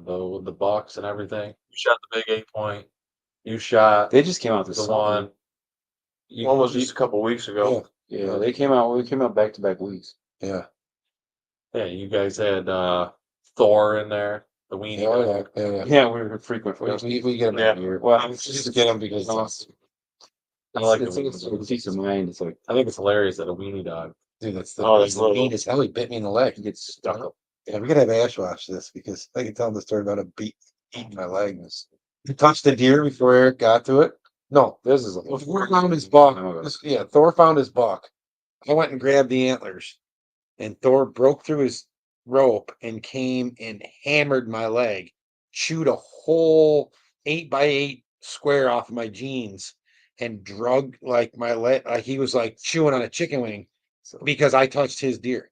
the bucks and everything. You shot the big 8-point. You shot They just came out this the summer. one. One was just a couple weeks ago. Yeah, they came out. We came out back-to-back weeks. Yeah. Yeah, you guys had Thor in there, the weenie guy. Yeah, we were frequent. We get them every year. Well, I just get them because I like it's a peace of mind. It's like, I think it's hilarious that a weenie dog. dude, that's that's the little. meanest. Hell, he bit me in the leg. he gets stuck up. Yeah, we gotta have Ash watch this because I can tell him the story about him eating my leg. He touched the deer before Eric got to it. No, This is like Thor found his buck. Thor found his buck. I went and grabbed the antlers, and Thor broke through his rope and came and hammered my leg, chewed a whole 8x8 square off of my jeans, and drug like my leg. Like he was like chewing on a chicken wing because I touched his deer.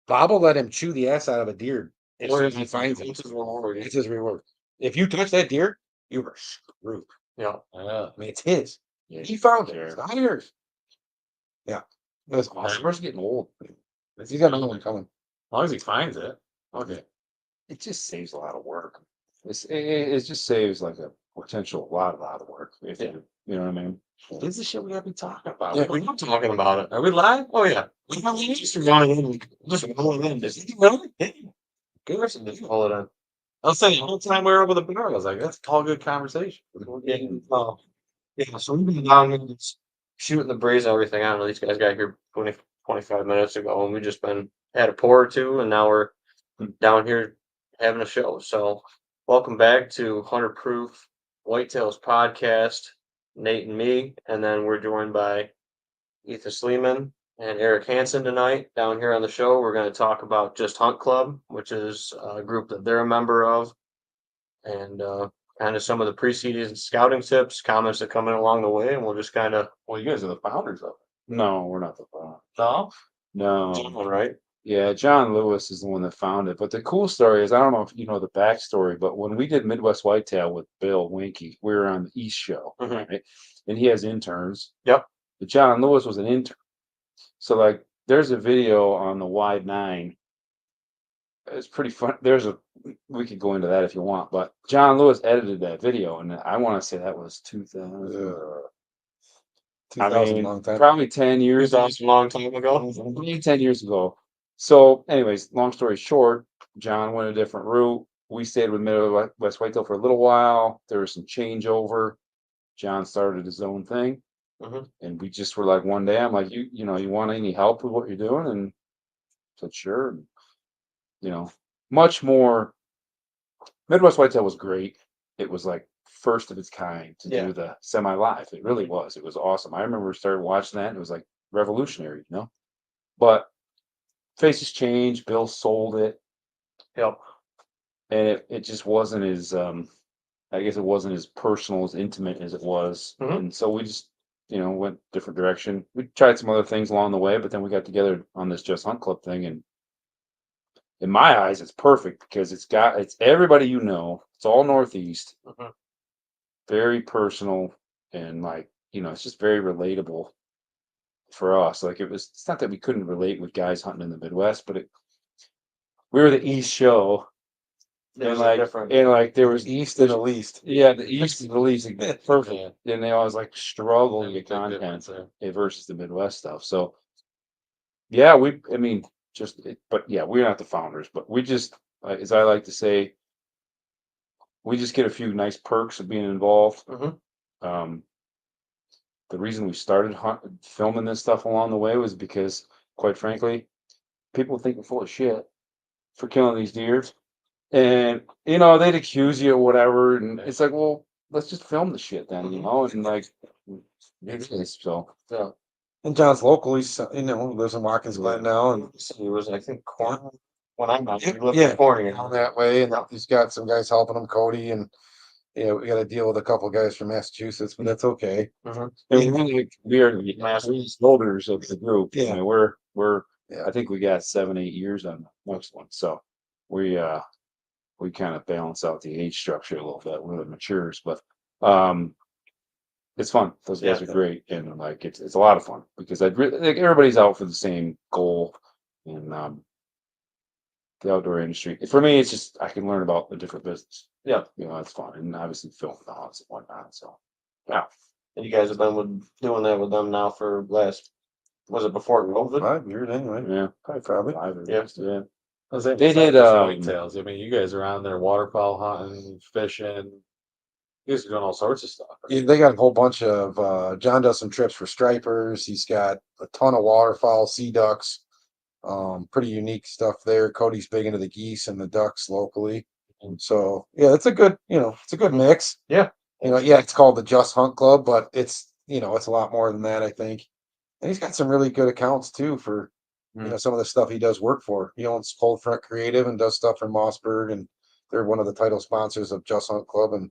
Bob will let him chew the ass out of a deer as soon as he finds it. It's his reward. If you touch that deer, you were screwed. Yeah. I mean, it's his. Yeah, He found it. It's not yours. Yeah. That's awesome. awesome. We're getting old. He's got another one coming. As long as he finds it. Okay. It just saves a lot of work. It just saves like a potential lot of work. If you know what I mean. This is the shit we gotta be talking about. Yeah. We're not talking about it. Are we live? Oh yeah. We have just going in. Just rolling in. Is he really? Good person. Just roll it in. I was saying the whole time we were over the bar, I was like, that's all good conversation. Yeah, so we've been down here just shooting the breeze and everything. I don't know. These guys got here 20, 25 minutes ago, and we just been had a pour or two, and now we're down here having a show. So, welcome back to 100 Proof Whitetails Podcast, Nate and me, and then we're joined by Ethan Sleeman and Eric Hansen tonight. Down here on the show, we're going to talk about Just Hunt Club, which is a group that they're a member of, and kind of some of the pre-season scouting tips, comments that come in along the way, and we'll just kind of. Well, you guys are the founders of it. No, we're not the founder. No? No. John, right? Yeah, John Lewis is the one that found it. But the cool story is, I don't know if you know the backstory, but when we did Midwest Whitetail with Bill Winky, we were on the East Show, right? And he has interns. Yep. But John Lewis was an intern. So, like, there's a video on the Wide 9. It's pretty fun. We could go into that if you want, but John Lewis edited that video, and I want to say that was 2000. I mean, long time. probably 10 years. 2000, long time ago. Maybe 10 years ago. So, anyways, long story short, John went a different route. We stayed with Midwest Whitetail for a little while. There was some changeover. John started his own thing, and we just were like, one day, I'm like, you want any help with what you're doing? And I said, sure. And, much more. Midwest Whitetail was great. It was like first of its kind to do the semi-live. It really was. It was awesome. I remember we started watching that, and it was like revolutionary, But faces changed. Bill sold it. Yep. And it just wasn't as I guess it wasn't as personal, as intimate as it was. And so we just, went different direction. We tried some other things along the way, but then we got together on this Just Hunt Club thing, and in my eyes, it's perfect because it's everybody it's all Northeast, very personal, and it's just very relatable for us. Like it's not that we couldn't relate with guys hunting in the Midwest, but we were the East Show, and there was East and the least. Yeah, the East and the least, perfect, and they always struggle to get content versus the Midwest stuff. So yeah, but yeah, we're not the founders, but we just, as I like to say, we just get a few nice perks of being involved. The reason we started filming this stuff along the way was because, quite frankly, people think we're full of shit for killing these deer, and they'd accuse you or whatever, and it's like, well, let's just film the shit then, and so yeah. And John's local. He's lives in Watkins Glen now, and He was, I think, Corn. When I'm out, he lived yeah, in Corn down that way, and he's got some guys helping him, Cody, and we got to deal with a couple of guys from Massachusetts, but that's okay. And we are the holders of the group. Yeah. I mean, we're I think we got 7-8 years on the next one, so we kind of balance out the age structure a little bit when it matures, but it's fun. Those guys are great, and it's a lot of fun because everybody's out for the same goal, and the outdoor industry. For me, it's just I can learn about a different business. Yeah. That's fun, and obviously film the hunts and whatnot. So Yeah. And you guys have been doing that with them now for was it before COVID? 5 years anyway. yeah, Probably. yeah. They did, whitetails. I mean, you guys are on there waterfowl hunting, fishing. You guys are doing all sorts of stuff. Right? Yeah, they got a whole bunch of John does some trips for stripers. He's got a ton of waterfowl, sea ducks. Pretty unique stuff there. Cody's big into the geese and the ducks locally. And so yeah, it's a good, it's a good mix. Yeah. Yeah, it's called the Just Hunt Club, but it's it's a lot more than that, I think. And he's got some really good accounts too for some of the stuff he does work for. He owns Cold Front Creative and does stuff in Mossberg, and they're one of the title sponsors of Just Hunt Club and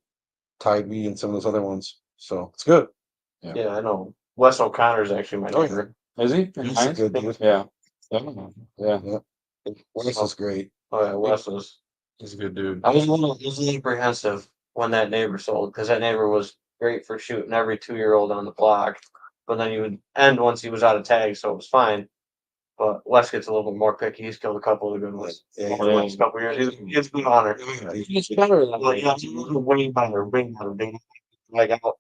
Tide Me and some of those other ones. So it's good. Yeah, I know. Wes O'Connor's actually my Oh, neighbor. Is he? He's a good dude. Yeah. Yeah. Wes is great. Oh yeah, Wes was. He's a good dude. I was a little apprehensive when that neighbor sold because that neighbor was great for shooting every 2-year-old on the block, but then he would end once he was out of tag, so it was fine. But Wes gets a little bit more picky. He's killed a couple of the good ones Yeah, over the last couple of years. He's been honored. He's better than Like, yeah, he's way better, way better. Dude. I got a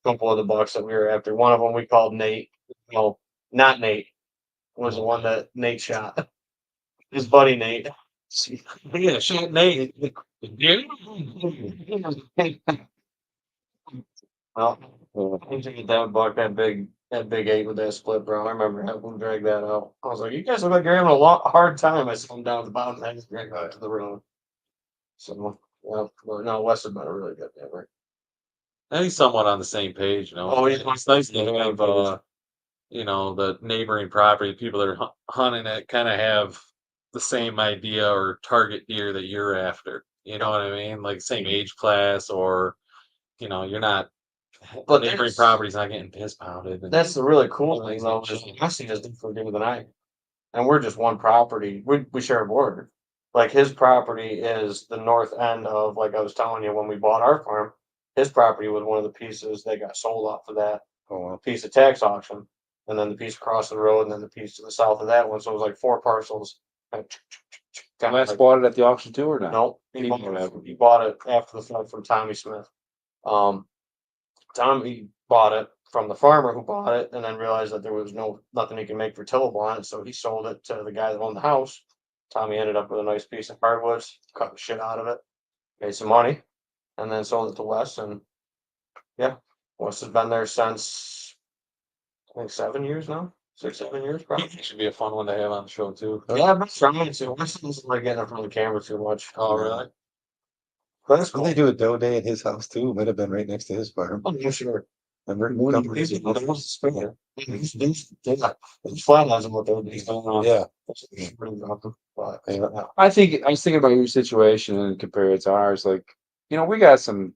couple of the bucks that we were after. One of them we called Nate. No, not Nate. Was the one that Nate shot. His buddy Nate. Yeah, shot Nate. Well, I need to get that buck, that big 8 with that split, bro. I remember having him drag that out. I was like, you guys look like you're having a hard time. I saw him down at the bottom and I just dragged out to the road. So, yeah, but no, Wes has been a really good neighbor. And he's somewhat on the same page, Oh, yeah. It's nice to have, the neighboring property, people that are hunting it kind of have the same idea or target deer that you're after. You know what I mean? Like same age class, or you're not. But Neighboring that's- property's not getting piss pounded. That's the really cool thing, though, is Messi is different than I. And we're just one property. We share a border. Like his property is the north end of, like I was telling you, when we bought our farm, his property was one of the pieces that got sold off of that piece of tax auction. And then the piece across the road, and then the piece to the south of that one. So it was like 4 parcels. Wes bought it at the auction too, or not? Nope. He bought it after the fact from Tommy Smith. Tommy bought it from the farmer who bought it, and then realized that there was nothing he could make for tillable on it, so he sold it to the guy that owned the house. Tommy ended up with a nice piece of hardwoods, cut the shit out of it, made some money, and then sold it to Wes. And yeah, Wes has been there since I think 7 years now, 6-7 years probably. It should be a fun one to have on the show too. Yeah, I've been trying to. Wes doesn't like getting in front of the camera too much. Oh, really? But that's Well, cool. they do a doe day at his house too. Might have been right next to his farm. Oh, yeah, sure. Remember? It's flat as what they're doing. Yeah. But Yeah. I was thinking about your situation and compare it to ours. Like, we got some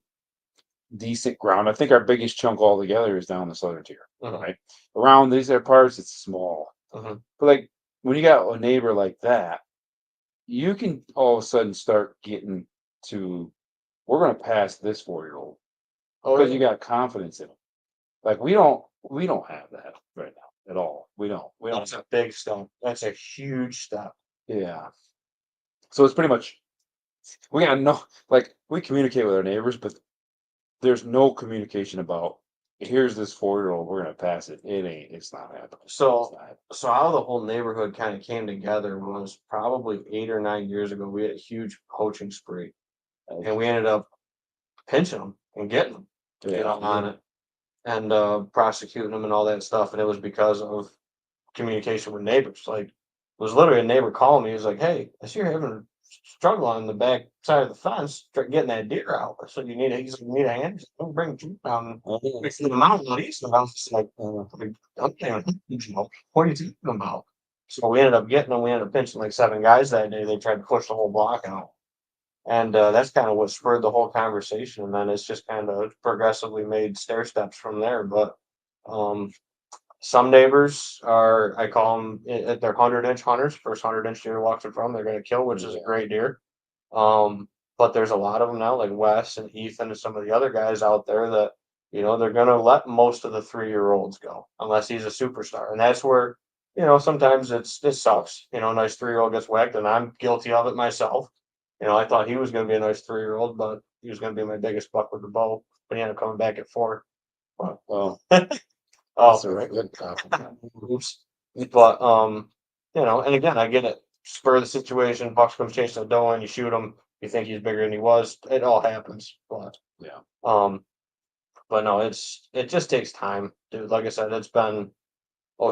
decent ground. I think our biggest chunk altogether is down the southern tier. Mhm. Right around these other parts, it's small. Mhm. But like when you got a neighbor like that, you can all of a sudden start getting to, we're going to pass this 4-year-old because you got confidence in them. Like we don't have that right now at all. We don't. That's a big step. That's a huge step. Yeah. So it's pretty much, we got no, like we communicate with our neighbors, but there's no communication about, here's this 4-year-old, we're gonna pass it. It's not happening. So how the whole neighborhood kind of came together was probably 8 or 9 years ago. We had a huge poaching spree, and we ended up pinching them and getting them, on it, and prosecuting them and all that stuff. And it was because of communication with neighbors. Like, it was literally a neighbor calling me. He was like, "Hey, I see you're having a struggle on the back side of the fence, getting that deer out. So you need a hand. Don't bring them down. Fix them out at least." And I was just like, "Okay, what are you talking about?" So we ended up getting them. We ended up pinching like 7 guys that day. They tried to push the whole block out. And that's kind of what spurred the whole conversation. And then it's just kind of progressively made stair steps from there. But some neighbors I call them, they're 100-inch hunters. First 100-inch deer walks in front, they're going to kill, which is a great deer. But there's a lot of them now, like Wes and Ethan and some of the other guys out there that, they're going to let most of the 3-year-olds go unless he's a superstar. And that's where, sometimes it sucks. A nice 3-year-old gets whacked, and I'm guilty of it myself. I thought he was going to be a nice 3-year-old, but he was going to be my biggest buck with the bow. But he ended up coming back at 4. But, Well, That's oh, a right good compliment. oops. But and again, I get it. Spur of the situation, bucks comes chasing a doe, and you shoot him. You think he's bigger than he was. It all happens. But yeah. but no, it just takes time, dude. Like I said, it's been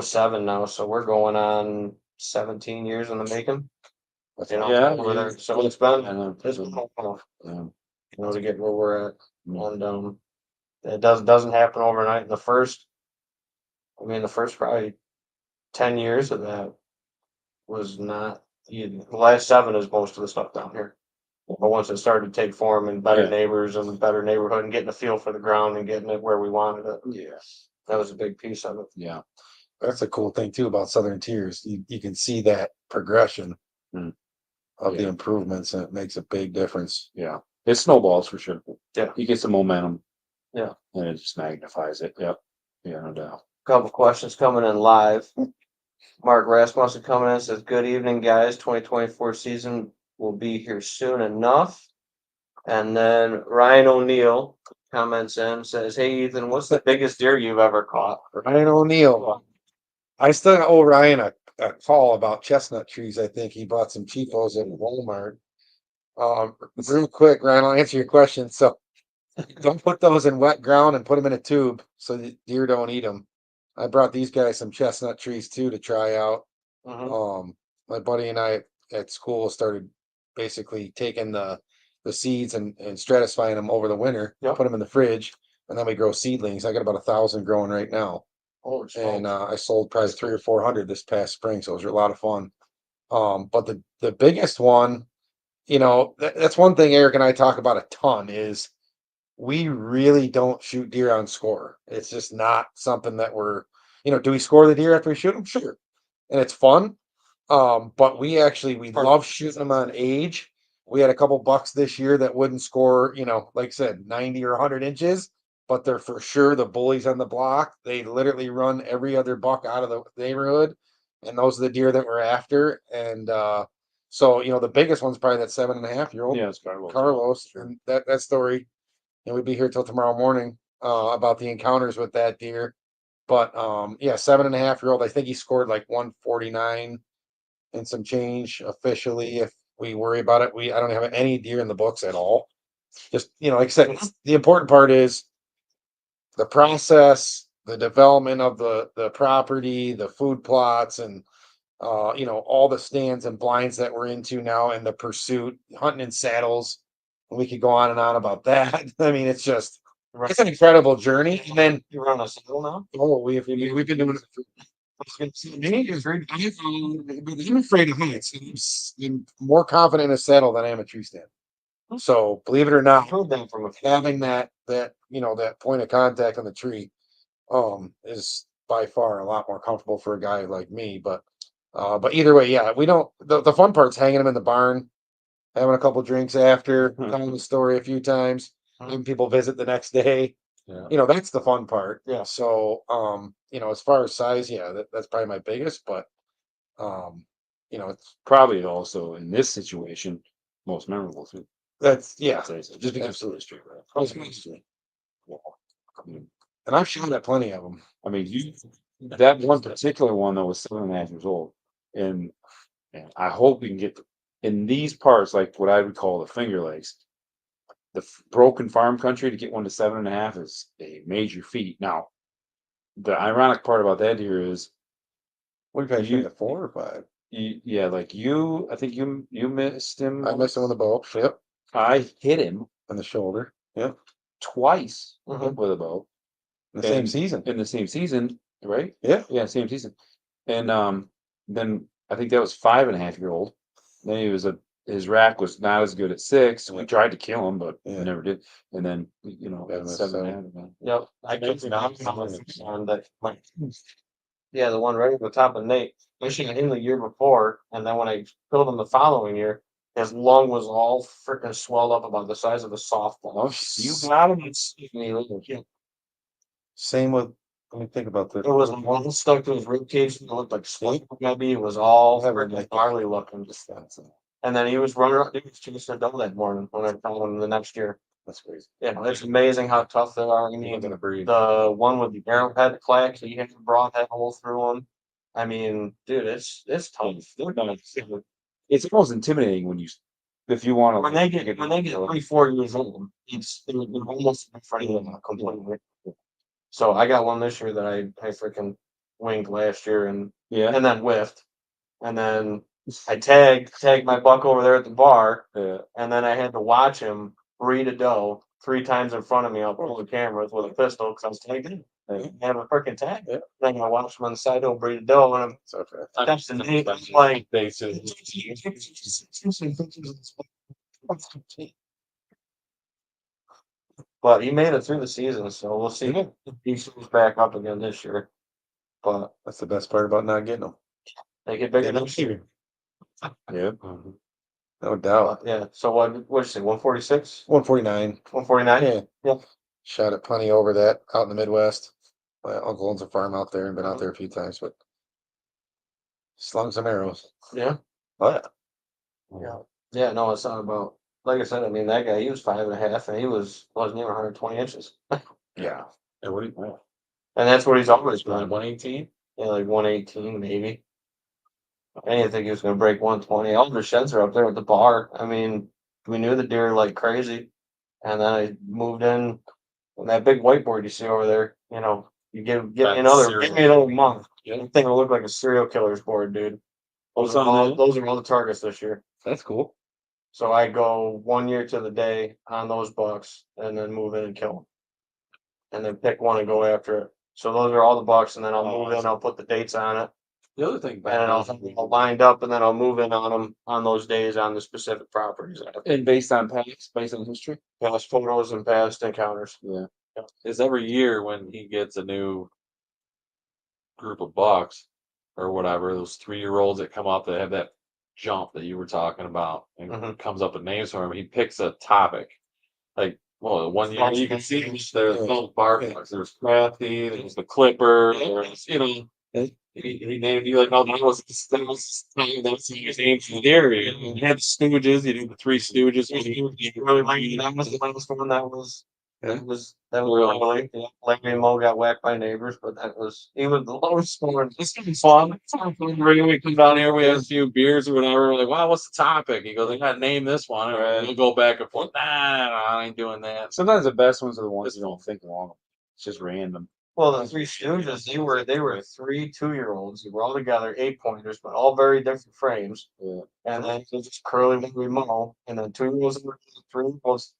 07 now, so we're going on 17 years in the making. Yeah, over there. yeah. So it's I been know. it's been a while, Yeah. to get where we're at. Mm. And it doesn't happen overnight. The first probably 10 years of that was not the last 7 is most of the stuff down here. But once it started to take form and better Yeah. neighbors and better neighborhood and getting a feel for the ground and getting it where we wanted it, Yeah. that was a big piece of it. Yeah. That's a cool thing too about Southern Tiers. You can see that progression Mm. of the Yeah. improvements, and it makes a big difference. Yeah. It snowballs for sure. Yeah. You get some momentum. Yeah. And it just magnifies it. Yep. Yeah, no doubt. Couple questions coming in live. Mark Rasmussen coming in says, "Good evening, guys. 2024 season will be here soon enough." And then Ryan O'Neill comments in, says, "Hey Ethan, what's the biggest deer you've ever caught?" Ryan O'Neill. I still owe Ryan a call about chestnut trees. I think he bought some cheapos at Walmart. Real quick, Ryan, I'll answer your question. So don't put those in wet ground and put them in a tube so the deer don't eat them. I brought these guys some chestnut trees too to try out. My buddy and I at school started basically taking the seeds and stratifying them over the winter, Yep. put them in the fridge, and then we grow seedlings. I got about 1,000 growing right now. Holy And smokes. I sold probably 300 or 400 this past spring, so it was a lot of fun. But the biggest one, that's one thing Eric and I talk about a ton is we really don't shoot deer on score. It's just not something that do we score the deer after we shoot them? Sure. And it's fun. But we love shooting them on age. We had a couple bucks this year that wouldn't score, like I said, 90 or 100 inches, but they're for sure the bullies on the block. They literally run every other buck out of the neighborhood. And those are the deer that we're after. And so, the biggest one's probably that 7.5-year-old. Yeah, it's Carlos. Carlos. And that story, and we'd be here till tomorrow morning about the encounters with that deer. But 7.5-year-old, I think he scored like 149 and some change officially. If we worry about it, I don't have any deer in the books at all. Just like I said, the important part is the process, the development of the property, the food plots, and all the stands and blinds that we're into now, and the pursuit, hunting in saddles. We could go on and on about that. I mean, it's an incredible journey. And then You're on a saddle now? we've been doing it for I'm afraid of heights. I'm more confident in a saddle than I am a tree stand. So believe it or I've not, heard that from a few. having that point of contact on the tree is by far a lot more comfortable for a guy like me. But either way, yeah, we don't the fun part's hanging them in the barn, having a couple drinks after, telling the story a few times, having people visit the next day. Yeah. That's the fun part. Yeah. So as far as size, that's probably my biggest, but it's Probably also in this situation most memorable too. just Just because absolutely. straight right. And I've shot at plenty of them. I mean, that one particular one that was 7.5 years old, and I hope we can get in these parts, like what I would call the Finger Lakes, the broken farm country, to get one to 7.5 is a major feat. Now, the ironic part about that deer is, What did I You- shoot at 4 or 5? I think you missed him. I missed him on the bow. Yep, I hit him on the shoulder. Yep, twice Mhm. with a bow in the same And- season. in the same season, right? Yeah, Yeah, same season. And then I think that was 5.5-year-old. Then his rack was not as good at 6. We tried to kill him, but Yeah. we never did. And then Yeah, at that's 7.5 again. Yep. I Makes can it I'm nice. on that. Yeah, the one right at the top of Nate. I shot him the year before, and then when I killed him the following year, his lung was all freaking swelled up about the size of a softball. Oh, You got him. It's me. Yeah. same with Let me think about this. It was one stuck to his rib cage and it looked like split. Maybe it was all Never freaking like gnarly looking. And then he was running around, he was chasing a doe that morning when I found him the next year. That's crazy. Yeah, it's amazing how tough they are. I You're mean, gonna breathe. the one with the arrowhead clack, he had the broadhead hole through him. I mean, dude, it's tough. They're nuts. It's almost intimidating when if you want to. When they get 3-4 years old, they're almost afraid of them completely. So I got one this year that I freaking winged last year and Yeah. then whiffed. And then I tagged my buck over there at the bar, Yeah. and then I had to watch him breed a doe 3 times in front of me on the cameras with a pistol because I was tagged in. I have a freaking tag. Yeah. Then I watched him on the side hill breed a doe, and I'm It's okay. that's the name. I'm like, but he made it through the season, so we'll see if he shows back up again this year. But That's the best part about not getting them. they get bigger next year. Yeah, no doubt. Yeah. So what'd you say? 146? 149. 149? Yeah. Yeah. Shot at plenty over that out in the Midwest. My uncle owns a farm out there and been out there a few times, but slung some arrows. Yeah. But Yeah. Yeah. No, it's not about. Like I said, I mean that guy. He was 5.5, and he wasn't even 120 inches. Yeah. Yeah, what do you And that's what he's always want? been. 118? Yeah, like 118 maybe. I didn't think he was going to break 120. All the sheds are up there at the bar. I mean, we knew the deer like crazy, and then I moved in on that big whiteboard you see over there. You know, you give me another month. Yeah. That thing will look like a serial killer's board, dude. Those are all the targets this year. that's cool. So I go 1 year to the day on those bucks, and then move in and kill them, and then pick one and go after it. So those are all the bucks, and then I'll move in. I'll put the dates on it. The other thing, And then I'll have them all lined up, and then I'll move in on them on those days on the specific properties. And based on past, based on history. Past photos and past encounters. Yeah. is every year when he gets a new group of bucks or whatever, those 3-year-olds that come up that have that jump that you were talking about and Mhm. comes up with names for him, he picks a topic. Like, well, 1 year you can see there's no bar bucks. There's Crafty, there's the Clipper, there's, he named you like, oh, that was his name for the area. He had the Stooges, he did the 3 Stooges. That was the last one that was really. Yeah. Larry and Mo got whacked by neighbors, but he was the lowest scoring. This gonna be fun. It's fun. We come down here, we have a few beers or whatever. We're like, wow, what's the topic? He goes, I gotta name this one. And we'll go back and forth. Nah, I ain't doing that. Sometimes the best ones are the ones you don't think long. It's just random. Well, the 3 Stooges, they were 3 2-year-olds. They were all together, 8-pointers, but all very different frames. Yeah. And then it was just Curly, Larry, Mo, and then 2-year-olds were 3-year-olds.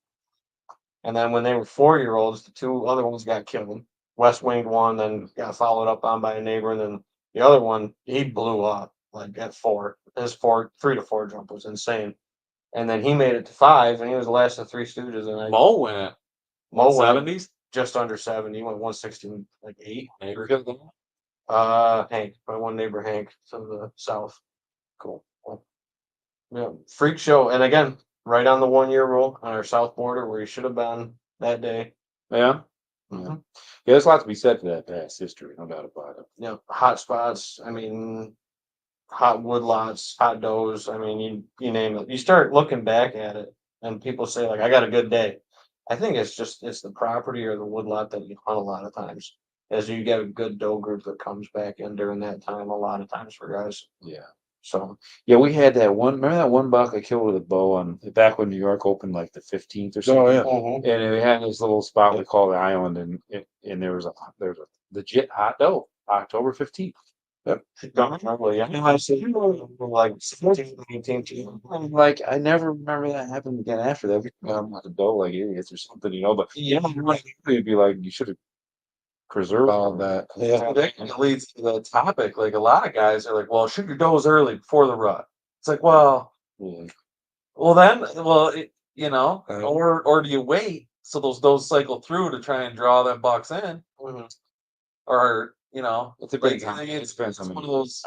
And then when they were 4-year-olds, the 2 other ones got killed. West winged one, then got followed up on by a neighbor, and then the other one, he blew up like at 4. His 3 to 4 jump was insane. And then he made it to 5, and he was the last of the 3 Stooges. And Mo went Mo went 70s. just under 70. He went 116, like 8. Neighbor. Hank, my one neighbor Hank to the south. Cool. Yeah, freak show, and again, right on the 1-year rule on our south border where he should have been that day. Yeah. Mhm. Yeah, there's a lot to be said for that past history, no doubt about it. Yeah, hot spots. I mean, hot woodlots, hot does. I mean, you name it. You start looking back at it, and people say like, "I got a good day." I think it's the property or the woodlot that you hunt a lot of times, as you get a good doe group that comes back in during that time. A lot of times for guys. Yeah. So Yeah, we had that one. Remember that one buck I killed with a bow on back when New York opened like the 15th or something. Oh, yeah. And we had this little spot we call the island, and there was a legit hot doe, October 15th. probably, yeah. I said, like 17, 18. I'm like, I never remember that happening again after that. I'm like a doe like idiots or something, But Yeah, it'd be like you should have preserved all that. Yeah. That leads to the topic. Like a lot of guys are like, well, shoot your does early before the rut. It's like, well, Yeah. or do you wait so those does cycle through to try and draw them bucks in, or It's a big like, it depends it's how one many. of those.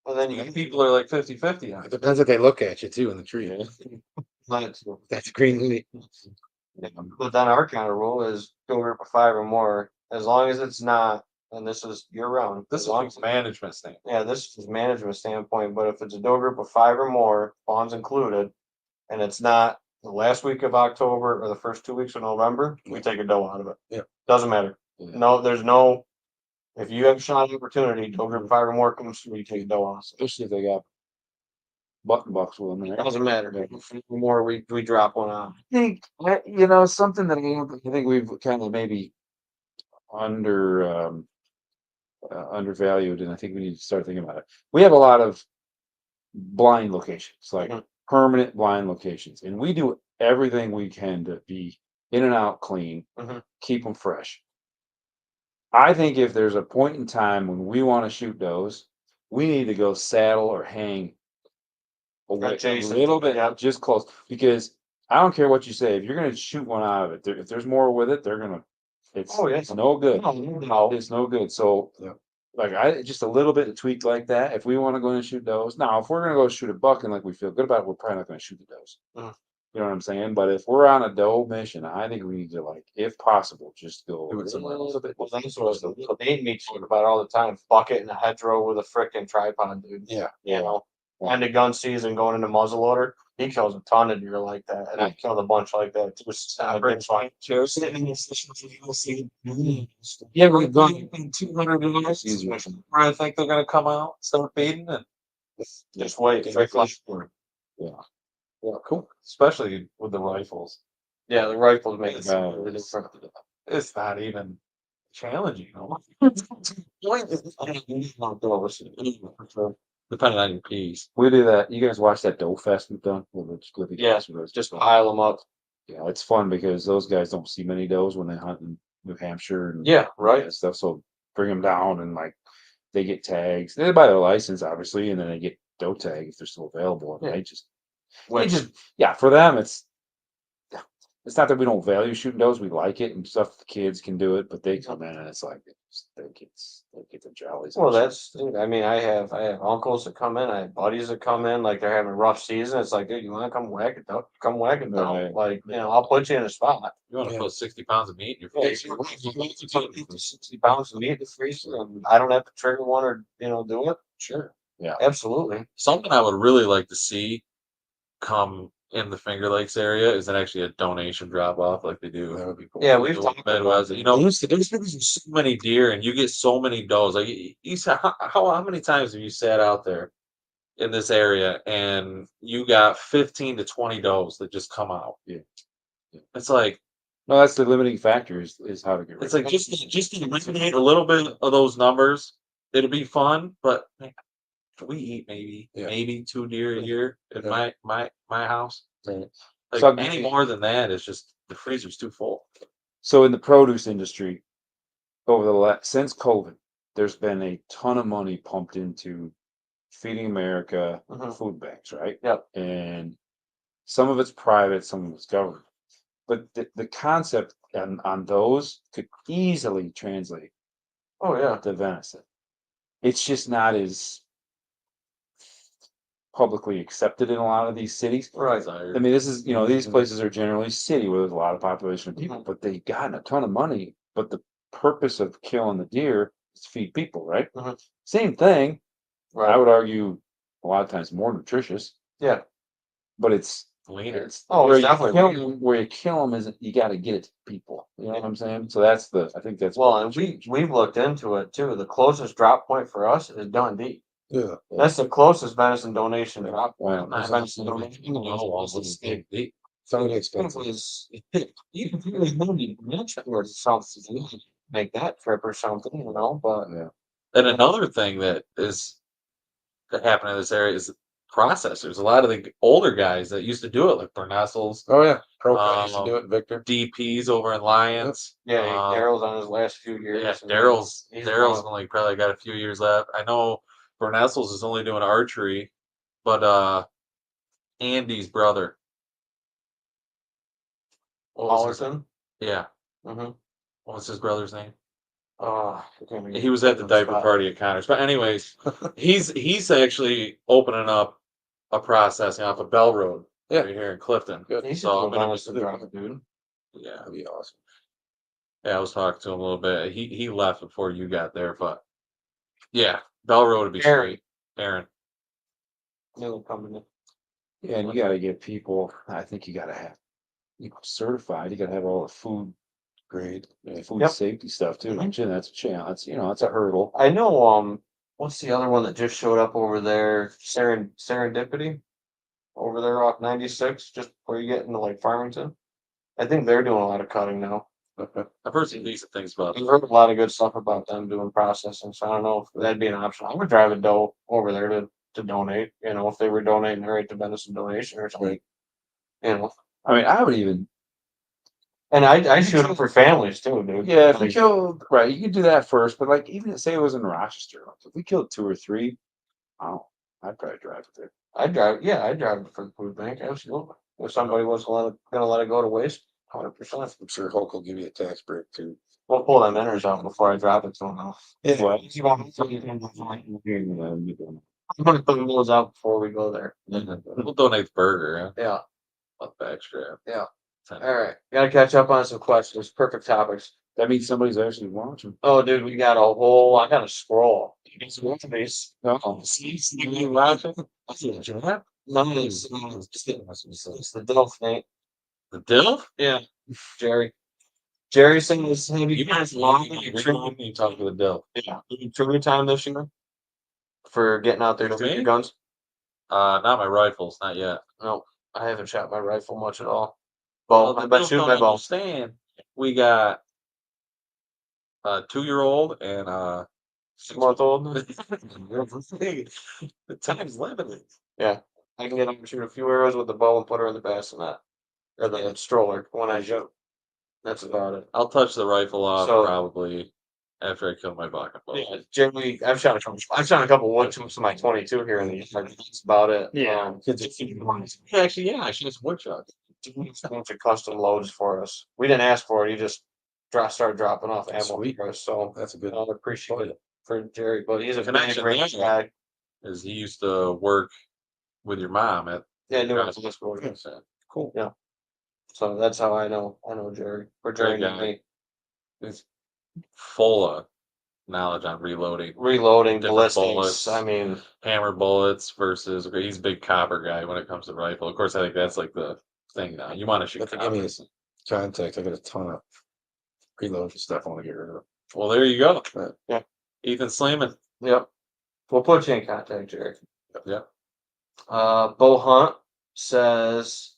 and then You people are like 50-50 on It it. depends if they look at you too in the tree. That's green leaf. But then our counter rule is go group of 5 or more, as long as it's not, and this is year round. This as long is management thing. Yeah, this is management standpoint, but if it's a doe group of 5 or more, fawns included, and it's not the last week of October or the first 2 weeks of November, we take a doe out of it. Yeah. Doesn't matter. Yeah. No, there's no, if you have a shot opportunity, doe group of 5 or more comes through, you take a doe out. Especially if they got button bucks with them. It doesn't matter. The more we drop one out. I think something that I think we've kind of maybe undervalued, and I think we need to start thinking about it. We have a lot of blind locations, like Mhm. permanent blind locations, and we do everything we can to be in and out clean, Mhm. keep them fresh. I think if there's a point in time when we want to shoot does, we need to go saddle or hang away a Adjacent, little bit, yeah. just close, because I don't care what you say. If you're going to shoot one out of it, if there's more with it, they're going to. It's Oh, yeah. it's no good. No. It's no good. So, Yeah. like, I just a little bit of tweak like that. If we want to go and shoot does, now if we're going to go shoot a buck and like we feel good about it, we're probably not going to shoot the does. Mhm. You know what I'm saying? But if we're on a doe mission, I think we need to, like, if possible, just go Do it somewhere else. little bit. Well, that's what Nate meets about all the time. Bucket in a hedgerow with a frickin' tripod, dude. Yeah. You know, end of gun season going into muzzleloader, he kills a ton of deer like that, and I killed a bunch like that too. I Bring did fine. chairs. Yeah, we're going 200 yards. Where I think they're gonna come out, start feeding, and Just wait. Okay, Straight flush. Yeah, cool. especially with the rifles, Yeah, the rifles make it It's, sound really different. it's not even challenging. Depending on your piece. We do that. You guys watch that doe fest we've done? Yeah, just pile them up. Yeah, it's fun because those guys don't see many does when they hunt in New Hampshire and Yeah, right. and stuff. So bring them down and like they get tags. They buy their license obviously, and then they get doe tag if they're still available. And Yeah. they just yeah, for them it's not that we don't value shooting does. We like it and stuff. The kids can do it, but they come in and it's like they get the jollies. Well, that's. I mean, I have uncles that come in. I have buddies that come in. Like they're having a rough season. It's like, dude, you want to come whack it down? Come whack it down. Right. Like, I'll put you in a spot. You want to Yeah. put 60 pounds of meat in your Yeah, face. you can put 60 pounds of meat in the freezer, and I don't have to trigger one or do it. Sure. Yeah. Absolutely. Something I would really like to see come in the Finger Lakes area is actually a donation drop off like they do. That would be cool. Yeah, with we've the talked about Midwest. it. There's so many deer and you get so many does. Like you said, how many times have you sat out there in this area and you got 15 to 20 does that just come out? Yeah. It's like No, that's the limiting factor is how to get rid it's of like it. just to eliminate a little bit of those numbers. It'll be fun, but man, we eat Yeah. maybe 2 deer a year at Yeah. my house. Right. Like So- any more than that is just the freezer's too full. So in the produce industry, over the since COVID, there's been a ton of money pumped into Feeding America Mhm. food banks, right? Yep. And some of it's private, some of it's government. But the concept on those could easily translate Oh yeah. to venison. It's just not as publicly accepted in a lot of these cities. Right. I mean, this is, these places are generally city where there's a lot of population of people, but they've gotten a ton of money. But the purpose of killing the deer is to feed people, right? Mhm. Same thing. I Right. would argue a lot of times more nutritious, Yeah. but it's Leaner. Oh, where it's you definitely kill leaner. 'em- where you kill them is you got to get it to people. You know what Yeah. I'm saying? So I think that's Well, what and the change. we've looked into it too. The closest drop point for us is Dundee. Yeah. That's the closest venison donation drop point. Wow. Venison donation. Sounded expensive. You can really money or something to make that trip or something, but Yeah. And another thing that happened in this area is processors. A lot of the older guys that used to do it, like Bernessels, Oh yeah. Pro used to Um, do it, Victor. DPs over in Lions. yeah, Um, Daryl's on his last few years. Yeah, and Daryl's he's only probably got a few years left. I know Bernessels is only doing archery, but Andy's brother. What was his- Hollerton. Yeah. Mm-hmm. What was his brother's name? He He was at the diaper party at Connors. But anyways, he's actually opening up a processing off of Bell Road Yeah. right here in Clifton. Good. He's So I'm so gonna honest to drop it, dude. Yeah. That'd be awesome. Yeah, I was talking to him a little bit. He left before you got there, but yeah, Bell Road would be Aaron. straight. Aaron. New company. Yeah, and you gotta get people, I think you gotta have, certified, you gotta have all the food grade, food Yep. safety stuff too. Mhm. Jim, that's a challenge, that's a hurdle. I know. What's the other one that just showed up over there? Serendipity, over there off 96, just before you get into like Farmington. I think they're doing a lot of cutting now. I've heard some decent things about I've it. heard a lot of good stuff about them doing processing, so I don't know if that'd be an option. I would drive a doe over there to donate. You know, if they were donating right to venison donation or something. Right. You know, I mean, I would even, and I shoot them for families too, dude. yeah, if we Like, killed, right, you could do that first, but like, even say it was in Rochester, like, if we killed 2 or 3, oh, I'd probably drive it there. I'd drive it for the food bank, absolutely. If somebody was gonna let it go to waste, 100%. I'm sure Hulk will give you a tax break too. We'll pull them inners out before I drop it to them now. Yeah. What? I'm gonna put those out before we go there. We'll donate the burger. Yeah. Up the extra. Yeah. 10. All right. Gotta catch up on some questions. Perfect topics. That means somebody's actually watching. Oh, dude, I got a scroll. No. You watching? No, it's the Dilf, Nate. The Dill? Yeah. Jerry. Jerry says, have You guys long you talk to the Dill. Yeah. Trivia time this year for getting out there to For shoot your me? guns? Not my rifles, not yet. No, I haven't shot my rifle much at all. Well, I've been shooting my bow. understand. We got a 2-year-old and 6-month-old. the time's limited. Yeah. I can get them to shoot a few arrows with the bow and put her in the bassinet. Or the stroller when I shoot. That's about it. I'll touch the rifle off So- probably after I kill my buck. Yeah, generally, I've shot a couple wood chips in my 22 here in the yard. That's about it. Yeah. Actually, yeah, I should have woodchuck. He's a bunch of custom loads for us. We didn't ask for it. He just started dropping off ammo Sweet. for us. So That's a good. I appreciate it for Jerry. But he's a Connection great there. guy. Is he used to work with your mom at Yeah, New Yes. York School. Cool. Yeah. So that's how I know Jerry. For Jerry Great and guy. me. He's full of knowledge on reloading, Reloading, Different ballistics. bullets. I mean, hammer bullets versus. He's a big copper guy when it comes to rifle. Of course, I think that's like the thing now. You want to shoot But to give me copper. his contact, I got a ton of preloads and stuff I want to get rid of. Well, there you go. Right. Yeah. Ethan Sleeman. yep. We'll put you in contact, Jerry. Yep. Bo Hunt says,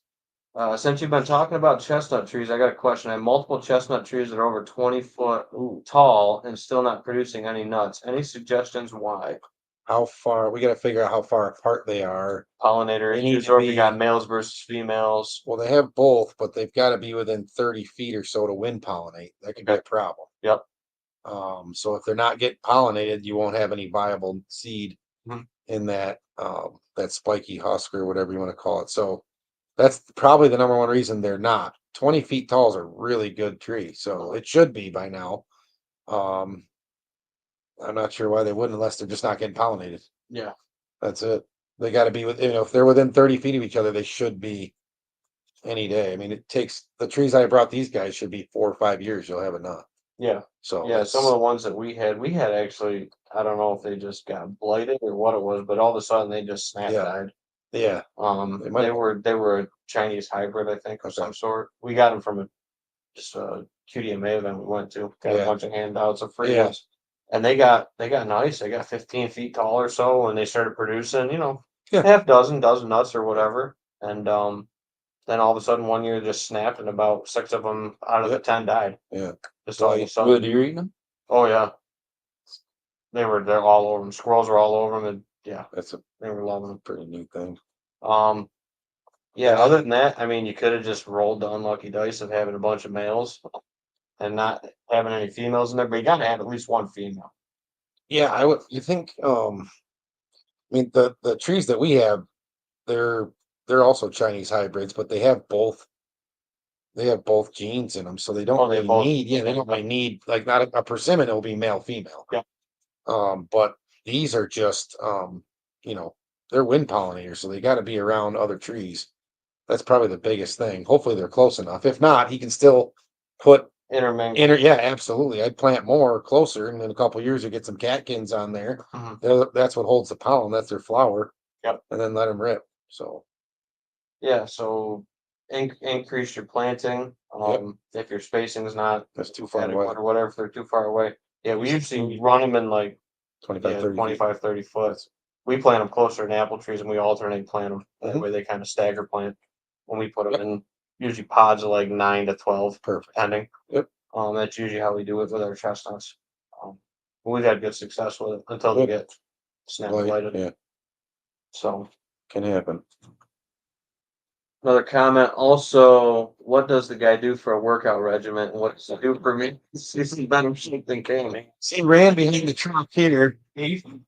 since you've been talking about chestnut trees, I got a question. I have multiple chestnut trees that are over 20 foot tall and still not producing any nuts. Any suggestions why? How far? We got to figure out how far apart they are. Pollinator They need issues, to or if you be- got males versus females. Well, they have both, but they've got to be within 30 feet or so to wind pollinate. That could be a problem. Yep. So if they're not getting pollinated, you won't have any viable seed Mhm. in that that spiky husk or whatever you want to call it. So that's probably the number one reason they're not. 20 feet tall is a really good tree, so it should be by now. I'm not sure why they wouldn't unless they're just not getting pollinated. Yeah. That's it. They got to be with, if they're within 30 feet of each other, they should be any day. I mean, it takes the trees I brought these guys should be 4 or 5 years. You'll have a nut. Yeah. So Yeah. Some of the ones that we had actually, I don't know if they just got blighted or what it was, but all of a sudden they just snap Yeah. died. yeah, They might- were a Chinese hybrid, I think, of Okay. some sort. We got them from just a QDMA event we went to. Got a Yeah. bunch of handouts of free Yeah. ones. And they got nice. They got 15 feet tall or so, and they started producing, Yeah. half dozen nuts or whatever. And then all of a sudden one year just snapped, and about 6 of them out of the Yep. 10 died. Yeah. Just all of a Were the sudden. deer eating them? Oh yeah. They're all over them. Squirrels were all over them, and yeah, that's a they were loving them. pretty neat thing. Yeah, other than that, I mean, you could have just rolled the unlucky dice of having a bunch of males and not having any females in there, but you gotta have at least one female. Yeah, I would. You think? I mean, the trees that we have, they're also Chinese hybrids, but they have both. They have both genes in them, so they don't Oh, they really both- need. Yeah, they don't really need like not a persimmon. It'll be male female. Yeah. But these are just they're wind pollinators, so they got to be around other trees. That's probably the biggest thing. Hopefully, they're close enough. If not, he can still put intermingle. Yeah, absolutely. I'd plant more closer, and in a couple of years you get some catkins on there. Mhm. That's what holds the pollen. That's their flower. Yep. And then let them rip. So Yeah, so increase your planting. If your spacing is not that's too far away. adequate or whatever, if they're too far away. Yeah, we usually run them in like 25, 30 feet. 25, 30 foot. We plant them closer to apple trees and we alternate plant them. That Mhm. way they kind of stagger plant when we put them in usually pods of like 9 to 12, Perfect. depending. Yep. That's usually how we do it with our chestnuts. We've had good success with it until they get snap blighted. Yeah, So can happen. another comment also, what does the guy do for a workout regimen and what does it do for me? He's in better shape than Cammy. See, ran behind the truck here. Ethan's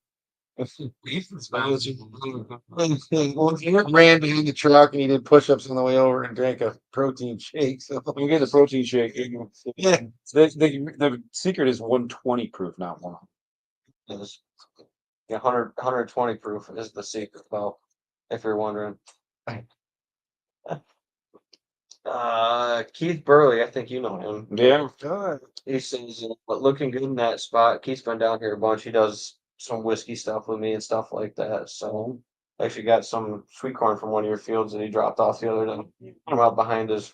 Ran behind the truck and he did push-ups on the way over and drank a protein shake. So You get the protein shake. yeah, The secret is 120 proof, not one. Is 120 proof is the secret, well, if you're wondering. Keith Burley, I think you know him. Yeah. He says, but looking good in that spot. Keith's been down here a bunch. He does some whiskey stuff with me and stuff like that. So actually got some sweet corn from one of your fields that he dropped off the other day. I'm out behind his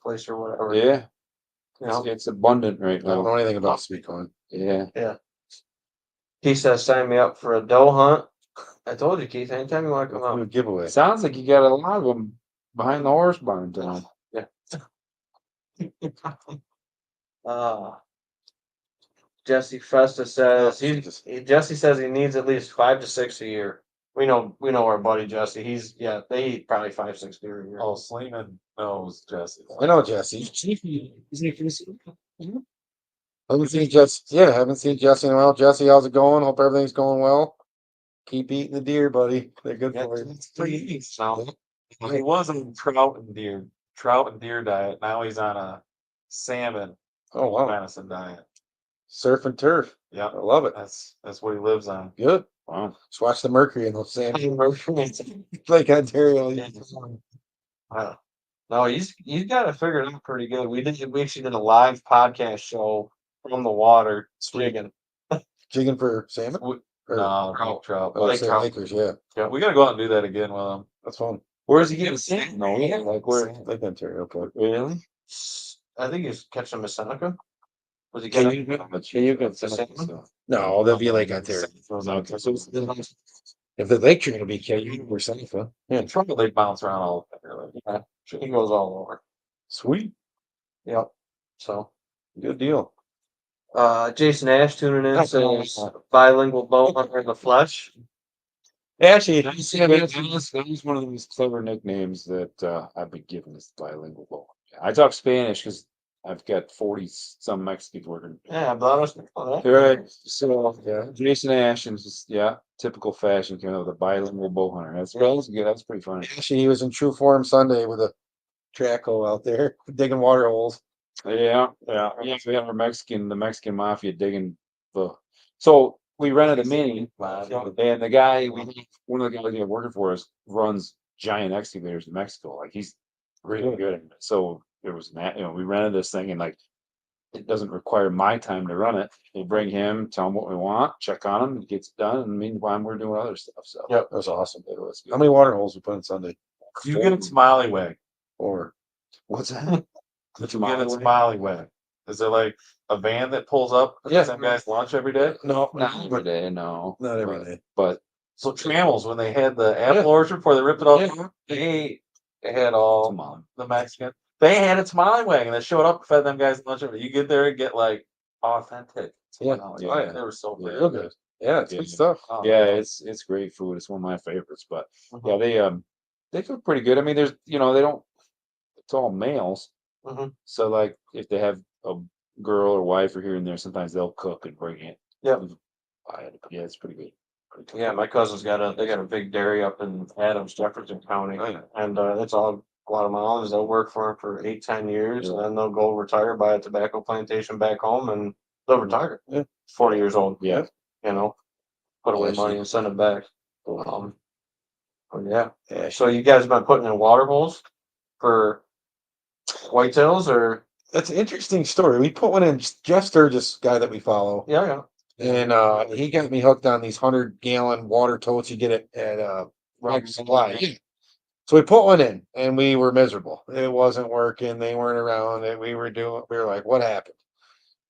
place or whatever. Yeah. You know? It's abundant right I don't now. know anything about sweet corn. Yeah. He says, sign me up for a doe hunt. I told you, Keith, anytime you want to come A out. giveaway. Sounds like you got a lot of them behind the horse barn down. Jesse Festa says Jesse says he needs at least 5 to 6 a year. We know our buddy Jesse. They eat probably 5, 6 deer a year. Oh, Sleeman knows Jesse. I know Jesse. Haven't seen Jesse. Yeah, haven't seen Jesse in a while. Jesse, how's it going? Hope everything's going well. Keep eating the deer, buddy. They're good for you. So, He was on trout and deer diet. Now he's on a salmon Oh wow. venison diet. Surf and turf. Yeah, I love it. that's what he lives on. Good. Wow. Just watch the Mercury in those same Lake Ontario. no, he's got it figured out pretty good. We actually did a live podcast show from the water, jigging. Jigging for salmon? No, trout. Oh, Lake trout. Lakers, yeah. Yeah, we gotta go out and do that again with him. That's fun. Where's he getting salmon? No, yeah. Like where? Lake Ontario, okay. Really? I think he's catching them at Seneca. Was he Can catching? You can salmon? No, they'll be Lake Ontario. If the lake you're gonna be killing, we're safe, huh? Yeah, trout they bounce around all over. Yeah, he goes all over. Sweet. Yep. So, Good deal. Jason Ash tuning in says bilingual bow hunter in the flesh. Actually, that was one of those clever nicknames that I've been given is bilingual bow. I talk Spanish because I've got 40 some Mexicans working. Yeah, but I was that. Right. So yeah, Jason Ash and just typical fashion kind of the bilingual bow hunter. That's good. That's pretty funny. Actually, he was in true form Sunday with a track hoe out there digging water holes. Yeah. We have the Mexican mafia digging the. So we rented a mini, and the guy one of the guys we have working for us runs giant excavators in Mexico. Like he's really good at it. So there was we rented this thing and like it doesn't require my time to run it. They bring him, tell him what we want, check on him, he gets it done, and meanwhile we're doing other stuff. So Yep, that was awesome. It was good. How many water holes we put in Sunday? You get a smiley way. Or what's that? You get a smiley way. Is there like a van that pulls up and Yeah. gives them guys lunch every day? no, Not every day, no. not every day. But So Trammels, when they had the apple orchard before they ripped it off, Yeah. they had all come on. the Mexican. They had a smiley wagon that showed up and fed them guys lunch every day. You get there and get like authentic. Yeah. Oh, they were so Yeah, good. good. Yeah, it's Yeah. good stuff. Oh, Yeah, it's great food. It's one of my favorites. But yeah, they cook pretty good. I mean, there's they don't. It's all males. Mhm. So like if they have a girl or wife or here and there, sometimes they'll cook and bring it. Yep. Yeah, it's pretty good. Pretty good. Yeah, my cousin's got a big dairy up in Adams, Jefferson County, Oh, yeah. and it's all Guatemalans. They'll work for him for 8, 10 years, and then they'll go retire, buy a tobacco plantation back home, and they'll retire. Yeah. 40 years old. Yeah. Put away Yeah, money and send it back. But yeah. Yeah, So you guys been putting in water holes for whitetails, or That's an interesting story. We put one in, Jeff Sturgis, guy that we follow. Yeah. And he got me hooked on these 100-gallon water totes you get at Rock Supply. Yeah. So we put one in and we were miserable. It wasn't working. They weren't around. We were like, what happened?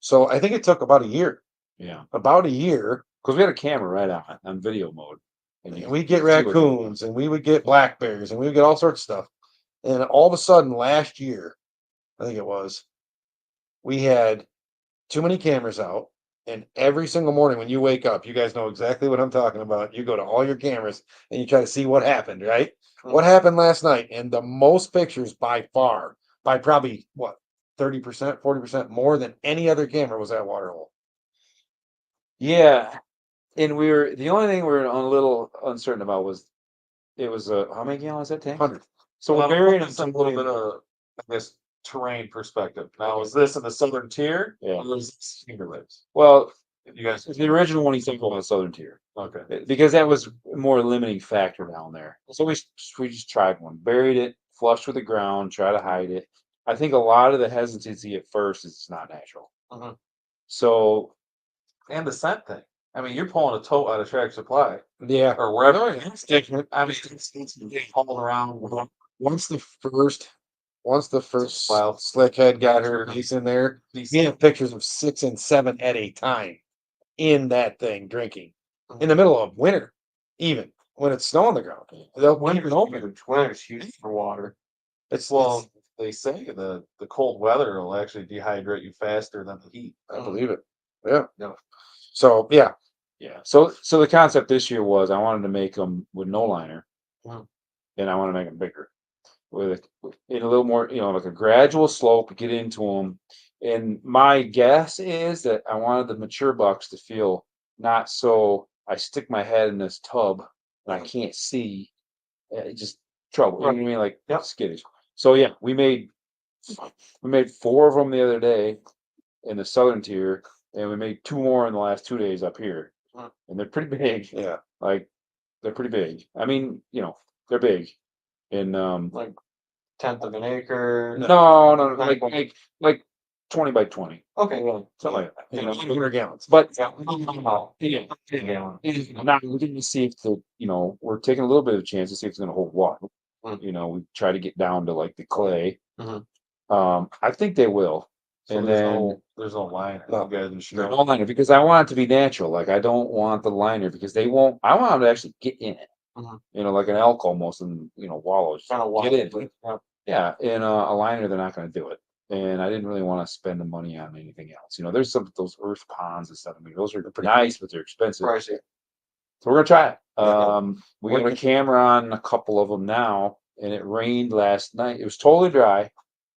So I think it took about a year. Yeah. About a year. Because we had a camera right on video mode. And we'd get raccoons and we would get black bears and we would get all sorts of stuff. And all of a sudden last year, I think it was, we had too many cameras out. And every single morning when you wake up, you guys know exactly what I'm talking about. You go to all your cameras and you try to see what happened, right? What happened last night? And the most pictures by far, by probably what, 30%, 40% more than any other camera was that water hole. Yeah. And the only thing we were a little uncertain about was it was how many gallons that tank? 100. So we're Well, burying it's a little bit of, I guess, terrain perspective. Now, is this in the southern tier? Yeah. Or is this Finger Lakes? Well, You guys, the original one he's talking about was southern tier. okay. Because that was a more limiting factor down there. So we just tried one, buried it, flushed with the ground, try to hide it. I think a lot of the hesitancy at first is it's not natural. Mhm. So And the scent thing. I mean, you're pulling a tote out of Track Supply Yeah. or wherever. Oh, yeah. It's different. I mean, it's getting hauled around. Once the first Wow. slick head got her piece in there, we have pictures of 6 and 7 at a time in that thing drinking in the middle of winter, even when it's snow on the ground. They'll keep it open. Winter's huge for water. It's Well, they say the cold weather will actually dehydrate you faster than the heat. I believe it. Yeah. Yeah. So yeah, yeah. So the concept this year was I wanted to make them with no liner, Mhm. and I want to make them bigger, in a little more, like a gradual slope, get into them. And my guess is that I wanted the mature bucks to feel not so. I stick my head in this tub and I can't see. Just trouble. You know what I mean? Like Yep. skittish. So yeah, we made 4 of them the other day in the southern tier, and we made 2 more in the last 2 days up here, Mhm. and they're pretty big. yeah. Like they're pretty big. I mean, they're big. And Like 1/10 of an acre. no, Like- like 20 by 20, Okay, well, something like that. 100 gallons. But yeah. yeah, now we're going to see if we're taking a little bit of a chance to see if it's going to hold water. Mm. We try to get down to like the clay. Mhm. I think they will. So And there's then there's no line. No. You guys are the straight. no liner, because I want it to be natural. Like I don't want the liner because they won't. I want them to actually get in it. Mhm. Like an elk almost, and wallows. Kind of Get wild. in. Yeah. Yeah, in a liner, they're not going to do it. And I didn't really want to spend the money on anything else. There's some those earth ponds and stuff. I mean, those are pretty nice, but they're expensive. Pricey. So we're gonna try it. Yeah. We got a camera on a couple of them now, and it rained last night. It was totally dry,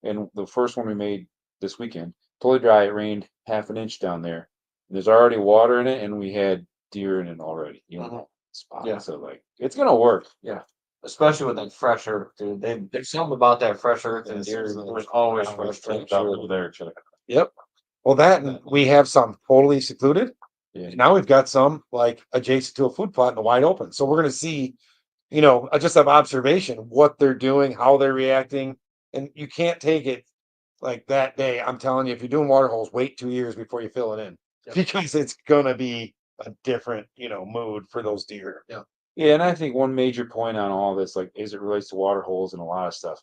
and the first one we made this weekend, totally dry. It rained half an inch down there. And there's already water in it, and we had deer in it already. Mhm. Spot. Yeah. So it's gonna work. Yeah. Especially with that fresh earth, dude. There's something about that fresh earth and deer. There's always fresh earth. over there. Check. Yep. Well, that and we have some totally secluded. Yeah. Now we've got some like adjacent to a food plot in the wide open. So we're going to see, just have observation, what they're doing, how they're reacting. And you can't take it like that day. I'm telling you, if you're doing water holes, wait 2 years before you fill it in. Yep. Because it's going to be a different, mood for those deer. Yeah. Yeah, and I think one major point on all this, like, as it relates to water holes and a lot of stuff,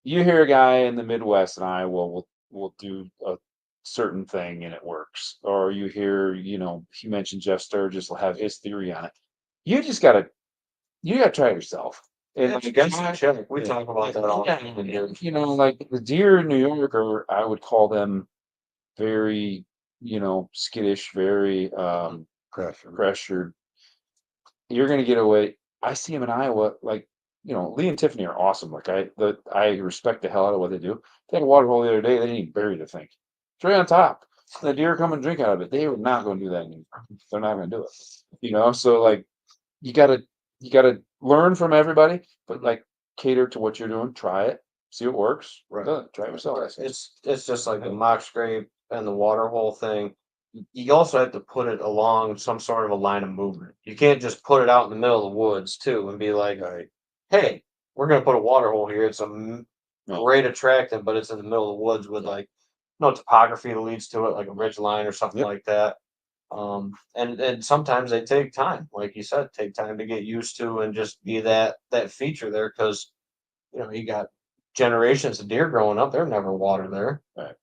you hear a guy in the Midwest and Iowa will do a certain thing and it works, or you hear, he mentioned Jeff Sturgis will have his theory on it. You gotta try it yourself. And Yeah, like, guess check. We talk about that all the yeah, time. Dude. like the deer in New York are, I would call them very, skittish, very pressured. You're gonna get away. I see them in Iowa, like, Lee and Tiffany are awesome. Like I respect the hell out of what they do. They had a water hole the other day. They didn't even bury the thing. It's right on top. The deer come and drink out of it. They were not going to do that anymore. They're not going to do it. So like, you gotta learn from everybody, but like cater to what you're doing. Try it, see what works. Right. Try it yourself. It's just like the mock scrape and the water hole thing. You also have to put it along some sort of a line of movement. You can't just put it out in the middle of the woods too and be like, hey, we're gonna put a water hole here. It's No. great attractant, but it's in the middle of the woods with like no topography that leads to it, like a ridge line or something Yep. like that. And sometimes they take time, like you said, take time to get used to and just be that feature there, because you got generations of deer growing up, they're never water there. Right.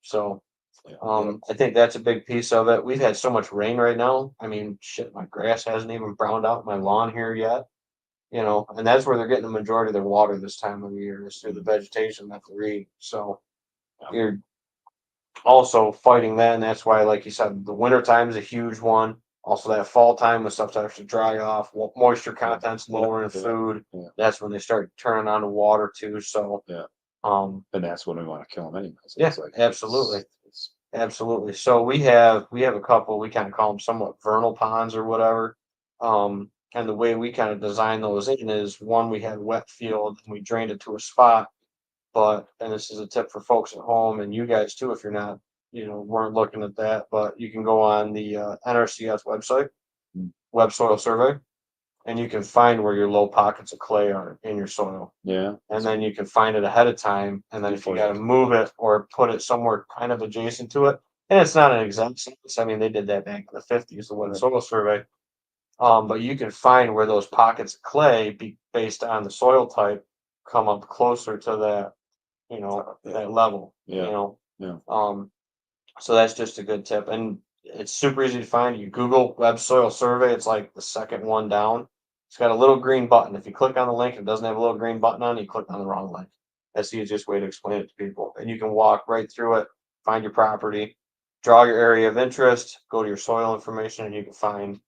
So Yeah. I think that's a big piece of it. We've had so much rain right now. I mean, shit, my grass hasn't even browned out my lawn here yet. And that's where they're getting the majority of their water this time of the year, is through the vegetation that they eat. So you're also fighting that, and that's why, like you said, the winter time is a huge one. Also, that fall time when stuff starts to dry off, moisture content's lower in food. Yeah. That's when they start turning on the water too. So Yeah. And that's when we want to kill them anyways. Yeah, absolutely. Absolutely. So we have a couple, we kind of call them somewhat vernal ponds or whatever. And the way we kind of design those in is, one, we had wet field and we drained it to a spot. And this is a tip for folks at home and you guys too, if you're not, weren't looking at that, but you can go on the NRCS website, Web Soil Survey, and you can find where your low pockets of clay are in your soil. Yeah. And then you can find it ahead of time. And then if you got to move it or put it somewhere kind of adjacent to it, and it's not an exact science. I mean, they did that back in the 50s, the Web Soil Survey. But you can find where those pockets of clay, based on the soil type, come up closer to that, that level. Yeah. So that's just a good tip. And it's super easy to find. You Google Web Soil Survey, it's like the second one down. It's got a little green button. If you click on the link and it doesn't have a little green button on it, you click on the wrong link. That's the easiest way to explain it to people. And you can walk right through it, find your property, draw your area of interest, go to your soil information, and you can find,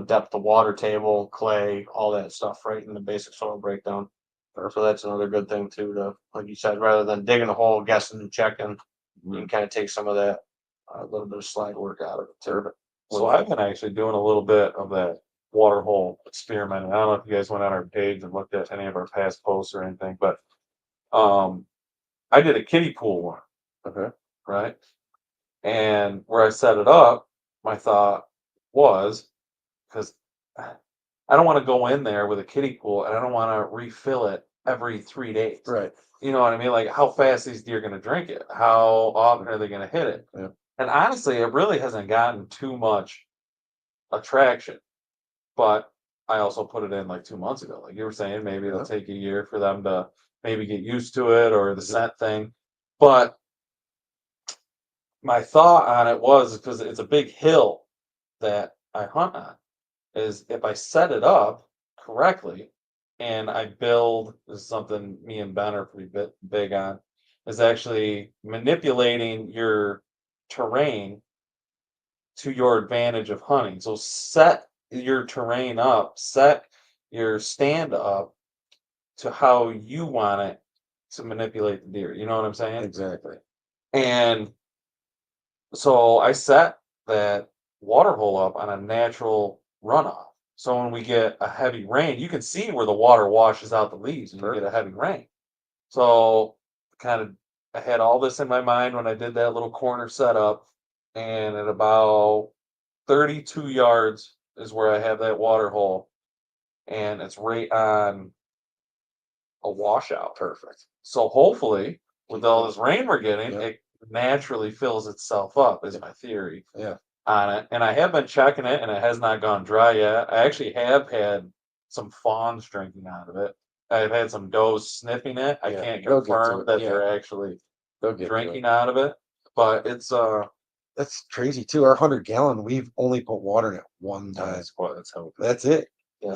depth of water table, clay, all that stuff right in the basic soil breakdown. So that's another good thing too, to, like you said, rather than digging a hole, guessing and checking, you can kind of take some of that, a little bit of slide work out of it too. So I've been actually doing a little bit of that water hole experiment. I don't know if you guys went on our page and looked at any of our past posts or anything, but I did a kiddie pool one. Okay. Right. And where I set it up, my thought was, because I don't want to go in there with a kiddie pool and I don't want to refill it every 3 days. Right. You know what I mean? Like, how fast these deer going to drink it? How often are they going to hit it? Yeah. And honestly, it really hasn't gotten too much attraction. But I also put it in like 2 months ago. Like you were saying, maybe it'll take a year for them to maybe get used to it or the scent thing. But my thought on it was, because it's a big hill that I hunt on, is if I set it up correctly and I build, this is something me and Ben are pretty big on, is actually manipulating your terrain to your advantage of hunting. So set your terrain up, set your stand up to how you want it to manipulate the deer. You know what I'm saying? Exactly. And so I set that water hole up on a natural runoff. So when we get a heavy rain, you can see where the water washes out the leaves when you get a heavy rain. So kind of, I had all this in my mind when I did that little corner setup, and at about 32 yards is where I have that water hole, and it's right on a washout. Perfect. So hopefully, with all this rain we're getting, it naturally fills itself up, is my theory. Yeah. On it. And I have been checking it, and it has not gone dry yet. I actually have had some fawns drinking out of it. I've had some does sniffing it. I can't confirm that they're actually drinking out of it, but it's That's crazy too. Our 100-gallon, we've only put water in it one time. That's it. Yeah.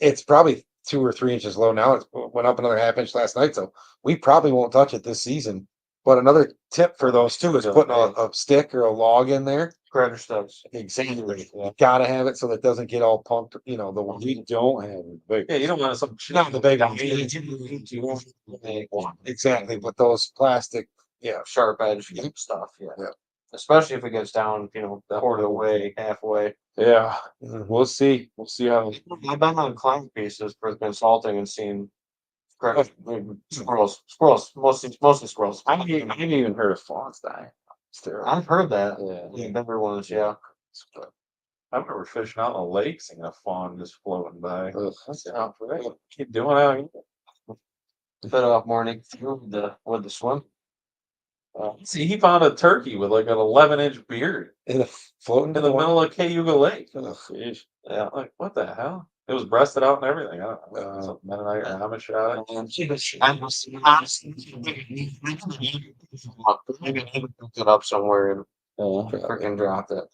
It's probably 2 or 3 inches low now. It went up another half inch last night, so we probably won't touch it this season. But another tip for those too is putting a stick or a log in there. Grinder studs. Exactly. You gotta have it so that it doesn't get all pumped. The one We don't have it big. yeah, you don't want some not the big ones. Exactly, but those plastic, sharp edge stuff. Yeah. Especially if it gets down, quarter of the way, halfway. Yeah. We'll see. We'll see how. I've been on client pieces for consulting and seen squirrels, mostly squirrels. I haven't even heard of fawns dying. I've heard that. Yeah. Bigger ones, yeah. I remember fishing out in the lake, seeing a fawn just floating by. That's Keep doing it. Bit off morning with the swim. See, he found a turkey with like an 11-inch beard In a floating in the middle of Cayuga Lake. Ugh. Yeah, like what the hell? It was breasted out and everything. I don't know. Some Mennonite or Amish shot it. Maybe he picked it up somewhere and Probably. freaking dropped it.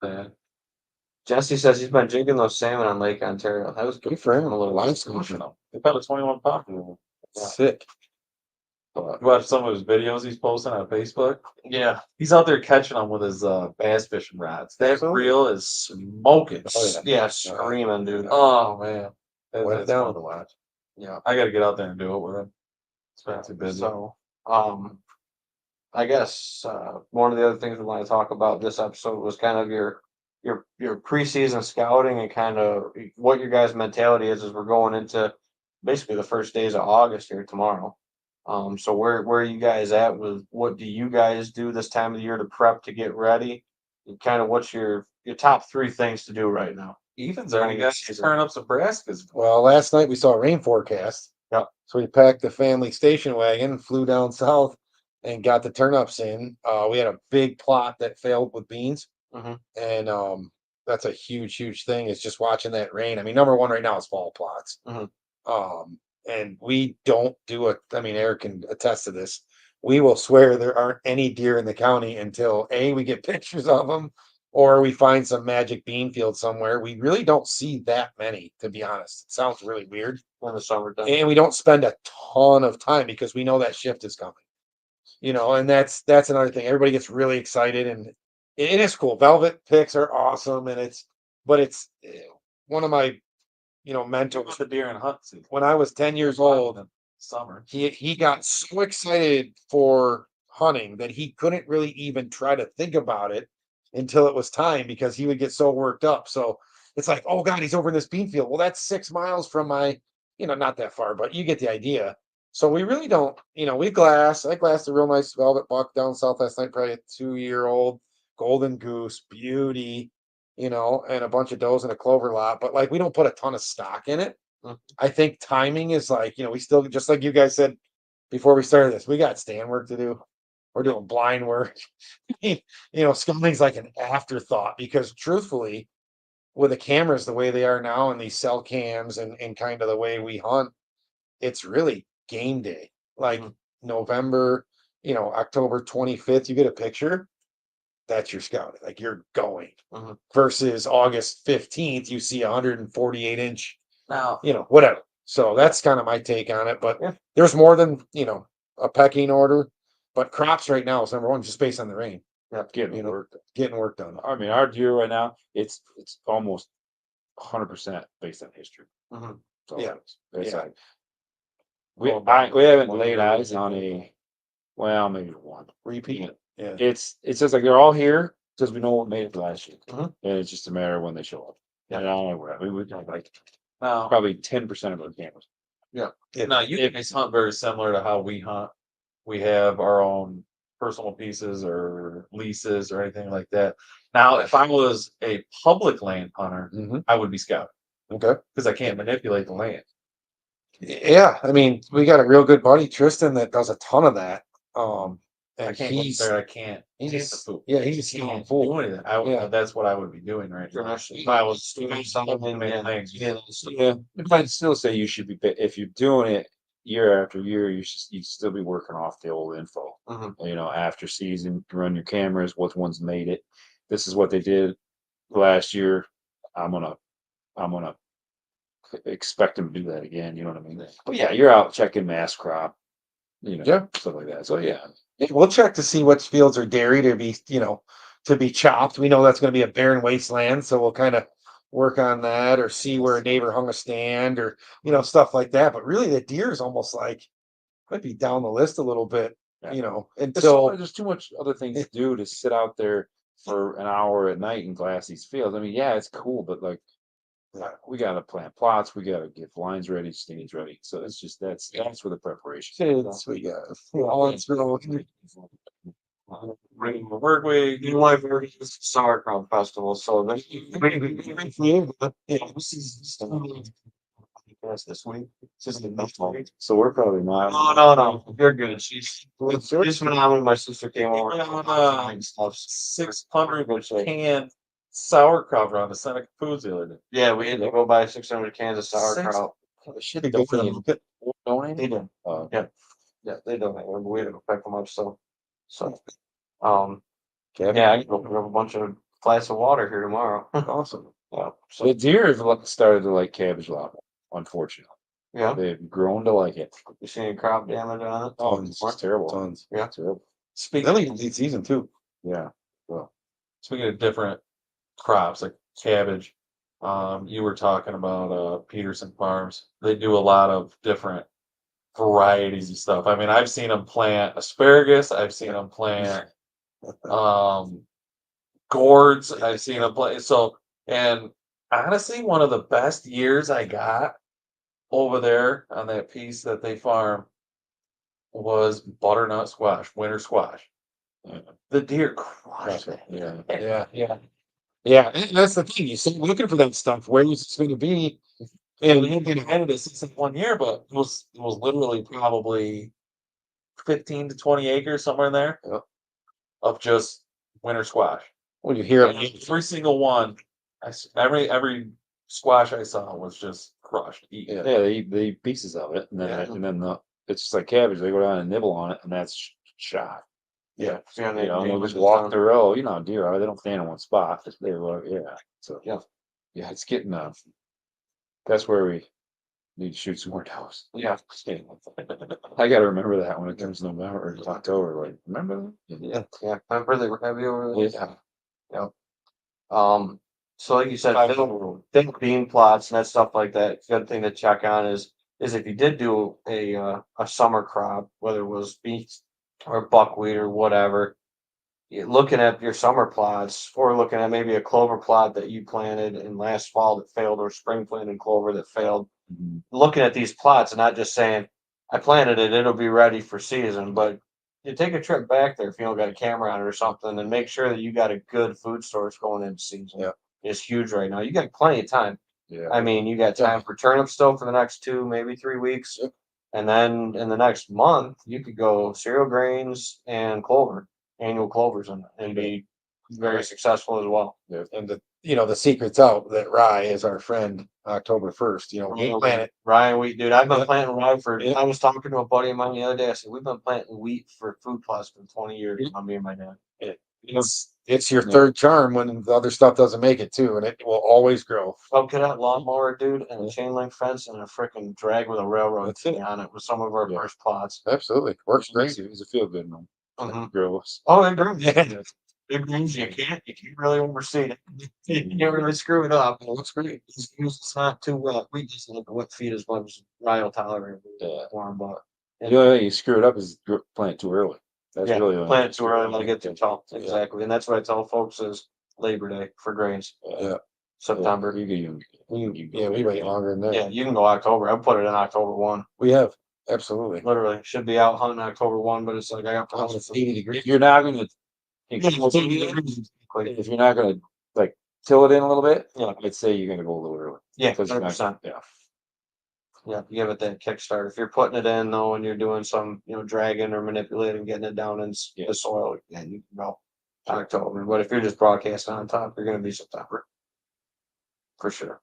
Yeah. Jesse says he's been drinking those salmon on Lake Ontario. That was Good for him. a little Live Squishing squishing. them. They found a 21 pound. Yeah. Sick. You watch some of his videos he's posting on Facebook. Yeah. He's out there catching them with his bass fishing rods. That Absolutely. reel is smoking. Oh, Yeah, screaming, dude. Oh man, Wet it's down. fun to watch. Yeah. I got to get out there and do it with him. It's been too busy. So, I guess one of the other things we want to talk about this episode was kind of your preseason scouting and kind of what your guys' mentality is as we're going into basically the first days of August here tomorrow. So where are you guys at with what do you guys do this time of the year to prep to get ready? And kind of what's your top 3 things to do right now? Ethan's already got to turn up some brassicas. Well, last night we saw a rain forecast. Yep. So we packed the family station wagon, flew down south, and got the turnips in. We had a big plot that failed with beans, Mhm. and that's a huge thing. It's just watching that rain. I mean, number one right now is fall plots. Mhm. And we don't do it. I mean, Eric can attest to this. We will swear there aren't any deer in the county until A, we get pictures of them, or we find some magic bean field somewhere. We really don't see that many, to be honest. It sounds really weird. In the summertime. And we don't spend a ton of time because we know that shift is coming. And that's another thing. Everybody gets really excited, and it is cool. Velvet picks are awesome, and it's one of my mentors. The deer and hunt season. When I was 10 years old, Summer. he got so excited for hunting that he couldn't really even try to think about it until it was time because he would get so worked up. So it's like, oh God, he's over in this bean field. Well, that's 6 miles from my, not that far, but you get the idea. So we really don't, I glassed a real nice velvet buck down south last night, probably a 2-year-old golden goose, beauty, and a bunch of does in a clover lot, but like we don't put a ton of stock in it. I think timing is like, we still, just like you guys said before we started this, we got stand work to do. We're doing blind work. Scouting's like an afterthought because truthfully, with the cameras the way they are now and these cell cams and kind of the way we hunt, it's really game day. Like November, October 25th, you get a picture, that's your scouting. Like you're going. Versus August 15th, you see 148-inch. Now, Whatever. So that's kind of my take on it. But there's more than, a pecking order. But crops right now is number one, just based on the rain. Getting Work done. I mean, our deer right now, it's almost 100% based on history. So Yeah. it's Yeah. like we haven't laid eyes on maybe one Repeat. Yeah. It's just like they're all here because we know what made it last year, and it's just a matter of when they show up. And I don't know where we would have like now, probably 10% of our cameras. now you guys hunt very similar to how we hunt. We have our own personal pieces or leases or anything like that. Now, if I was a public land hunter, I would be scouting Okay. because I can't manipulate the land. Yeah. I mean, we got a real good buddy, Tristan, that does a ton of that. I And can't go he's there. I can't. he's Taste the food. he's a Can't scouting do fool. anything. Yeah. That's what I would be doing right now. If I was doing something, things. Yeah, I'd still say you should be if you're doing it year after year. You still be working off the old info. After season, run your cameras. What ones made it? This is what they did last year. I'm gonna expect them to do that again. You know what I mean? But yeah, you're out checking mass crop. Stuff like that. So yeah. We'll check to see which fields are dairy to be chopped. We know that's going to be a barren wasteland, so we'll kind of work on that or see where a neighbor hung a stand or stuff like that. But really, the deer is almost like might be down the list a little bit. Until There's too much other things to do to sit out there for an hour at night and glass these fields. I mean, yeah, it's cool, but like we got to plant plots, we got to get lines ready, stands ready. So it's just that's where the preparation. we got all it's Work week. You want to sauerkraut festival, so this is Yes, this week. It's just the next week. So we're probably not. No. You're good. She's phenomenal. My sister came over. on, Stuff. 600 can sauerkraut on the Seneca Foods the other day. Yeah, we had to go buy 600 cans of sauerkraut. Shit, They don't did. even donate. They did. Oh, Yeah, they don't. We had to go pick them up. So, Kevin? yeah, I can go pick up a bunch of glass of water here tomorrow. Awesome. Yeah. So the deer have started to like cabbage a lot more, unfortunately. Yeah. They've grown to like it. You see any crop damage on it? Oh, it's just terrible. Tons. Yeah. Terrible. Speaking They'll even late season too. Yeah. Well, Speaking of different crops like cabbage, you were talking about Peterson Farms. They do a lot of different varieties of stuff. I mean, I've seen them plant asparagus. I've seen them plant gourds. I've seen them plant. So, and honestly, one of the best years I got over there on that piece that they farm was butternut squash, winter squash. The deer crushed it. yeah. And that's the thing. You start looking for that stuff. Where is it going to be? And we had been ahead of this season 1 year, but it was literally probably 15 to 20 acres somewhere in there of just winter squash. When you hear And every single one, every squash I saw was just crushed. Eaten. yeah, they eat pieces of it, and then it's just like cabbage. They go down and nibble on it, and that's shot. Yeah. They'll just walk the row. Deer are, they don't stand in one spot. They So yeah, it's getting that's where we need to shoot some more does. Yeah. I got to remember that when it comes November or October. Like, remember that? Yeah. Remember they were heavy over there? Yeah. So like you said, thick bean plots and that stuff like that. Good thing to check on is if you did do a summer crop, whether it was beets or buckwheat or whatever, looking at your summer plots or looking at maybe a clover plot that you planted in last fall that failed or spring planted clover that failed. Mm-hmm. Looking at these plots and not just saying, I planted it, it'll be ready for season, but you take a trip back there if you don't got a camera on it or something and make sure that you got a good food source going into season. Yeah. It's huge right now. You got plenty of time. Yeah. I mean, you got time for turnips still for the next 2, maybe 3 weeks. Yep. And then in the next month, you could go cereal grains and clover, annual clovers, and be very successful as well. Yeah. And the secret's out that rye is our friend October 1st. We plant it. Rye and wheat, dude. I've been Yeah. planting rye for. Yeah. I was talking to a buddy of mine the other day. I said we've been planting wheat for food plots for 20 years. On me and my dad. It's your third charm when the other stuff doesn't make it too, and it will always grow. Up to that lawnmower, dude, and a chain link fence and a freaking drag with a railroad That's it. on it with some of our Yeah. first plots. Absolutely, works great. It's a feel good one. Mhm. Gross. Oh, it grows. Big greens, you can't really oversee it. You can't really screw it up. It looks great. It's not too wet. We just look at what feed as much as rye will tolerate. Yeah. Warm, but The only thing you screw it up is plant too early. That's yeah, really the only plant it thing. too early, let it get too tall. Yeah. Exactly, and that's what I tell folks is Labor Day for grains. Yeah. September. Yeah, we wait longer than that. Yeah, you can go October. I put it in October 1. We have absolutely. Literally, should be out hunting October 1, but it's like I got Oh, problems. it's 80 degrees. You're not going to. Yeah, it's 80 degrees. If you're not going to like till it in a little bit, Yeah. I'd say you're going to go a little early. Yeah, 'Cause you're not- 100%. Yeah. Yeah, give it that kickstart. If you're putting it in though, and you're doing some, dragging or manipulating, getting it down in the soil, yeah, you can go October. But if you're just broadcasting on top, you're going to be September for sure.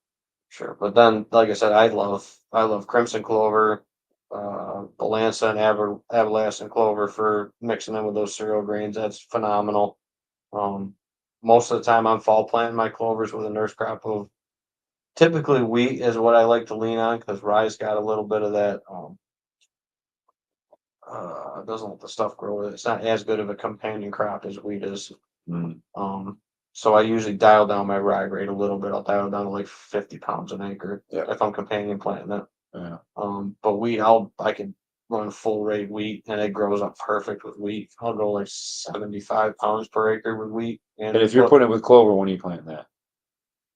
Sure. But then, like I said, I love crimson clover, Balanza and Avalastin clover for mixing in with those cereal grains. That's phenomenal. Most of the time, I'm fall planting my clovers with a nurse crop of. Typically, wheat is what I like to lean on because rye's got a little bit of that. It doesn't let the stuff grow. It's not as good of a companion crop as wheat is. Mm. So I usually dial down my rye rate a little bit. I'll dial it down to like 50 pounds an acre if I'm companion planting it. Yeah. But wheat, I can run full rate wheat and it grows up perfect with wheat. I'll go like 75 pounds per acre with wheat. And if you're putting it with clover, when are you planting that?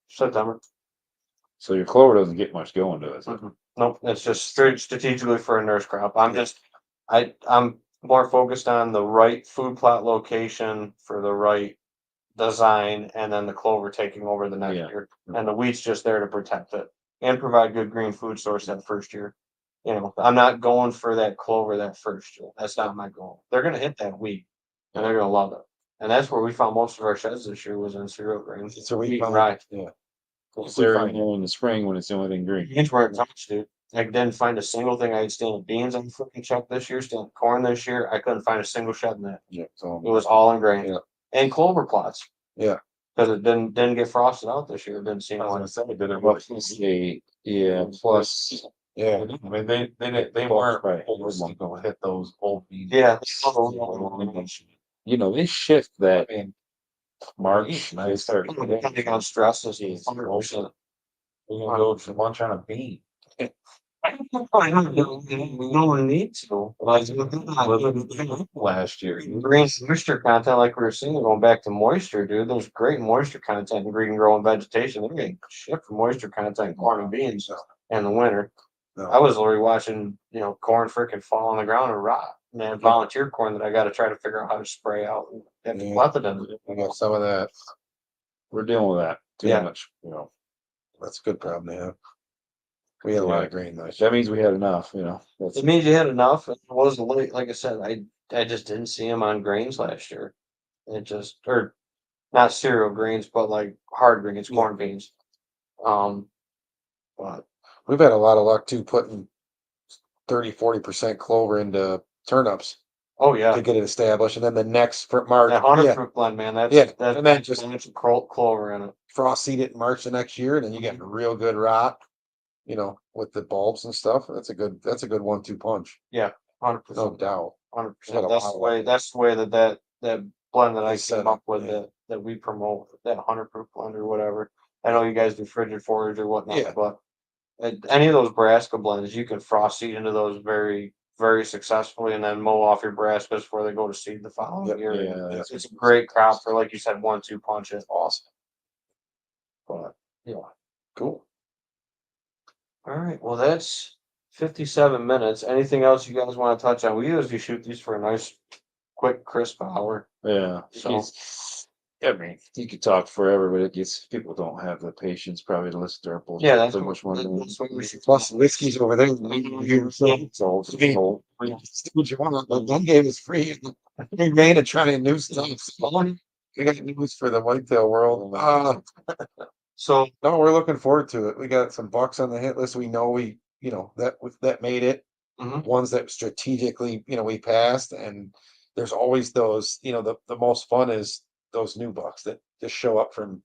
September. So your clover doesn't get much going to it. Nope, it's just strategically for a nurse crop. I'm more focused on the right food plot location for the right design, and then the clover taking over the next year, and the wheat's just there to protect it. and provide good green food source that first year. You know, I'm not going for that clover that first year. That's not my goal. They're gonna hit that wheat and they're gonna love it. And that's where we found most of our sheds this year was in cereal grains. So we Wheat and found, rye. yeah, Cereal in the spring when it's the only thing green. Beans weren't touched, dude. I didn't find a single thing I had standing beans on the freaking chuck this year, standing corn this year. I couldn't find a single shed in that. yeah, so, It was all in grain. Yeah. And clover plots. Yeah. Because it didn't get frosted out this year. It didn't seem I was like gonna say, did it Well, look yeah, plus, yeah, I mean, they weren't supposed to hit those old beans. yeah. you know, they shift that I mean, March, Nice. they start. Depending on stress is Jeez. 100%. we're gonna go to lunch on a bean. No one needs to. Last year. Green moisture content, like we were saying, going back to moisture, dude. There's great moisture content in green growing vegetation. They're getting shit for moisture content in corn and beans in the winter. No. I was already watching, you know, corn freaking fall on the ground and rot. Man, volunteer corn that I got to try to figure out how to spray out and Yeah. let it in. I got some of that. We're dealing with that too Yeah. much, you know. That's a good problem to have. We had a lot of grain though. That means we had enough, you know. That's, It means you had enough. It wasn't like I said, I just didn't see them on grains last year. It just or not cereal grains, but like hard grains, corn beans. But We've had a lot of luck too, putting 30-40% clover into turnips oh yeah, to get it established. And then the next for March, that 100 yeah, fruit blend, man. That's Yeah, that's and then just- clover in it. frost seed it in March the next year, and then you get a real good rot, you know, with the bulbs and stuff. That's a good 1-2 punch. 100%. No doubt. 100%. a That's lot the of way. That's the way that blend that I They set came up, up with yeah. that we promote, that 100 proof blend or whatever. I know you guys do frigid forage or whatnot, Yeah. but any of those brassica blends, you can frost seed into those very, very successfully, and then mow off your brassicas before they go to seed the following Yep. year. yeah, It's a great crop for, like you said, 1-2 punches. Awesome. But yeah. Cool. All right. Well, that's 57 minutes. Anything else you guys want to touch on? We usually shoot these for a nice, quick, crisp hour. yeah. So- I mean, you could talk forever, but it gets people don't have the patience probably to listen to our bullshit. Yeah, that's so what, much more. that's what we should. Plus the whiskey's over there. It's old. I mean, do what you want. The gun game is free. We made it trying new stuff. We got news for the whitetail world. So No, we're looking forward to it. We got some bucks on the hit list. We know that made it. Mhm. Ones that strategically, we passed, and there's always those, the most fun is those new bucks that just show up from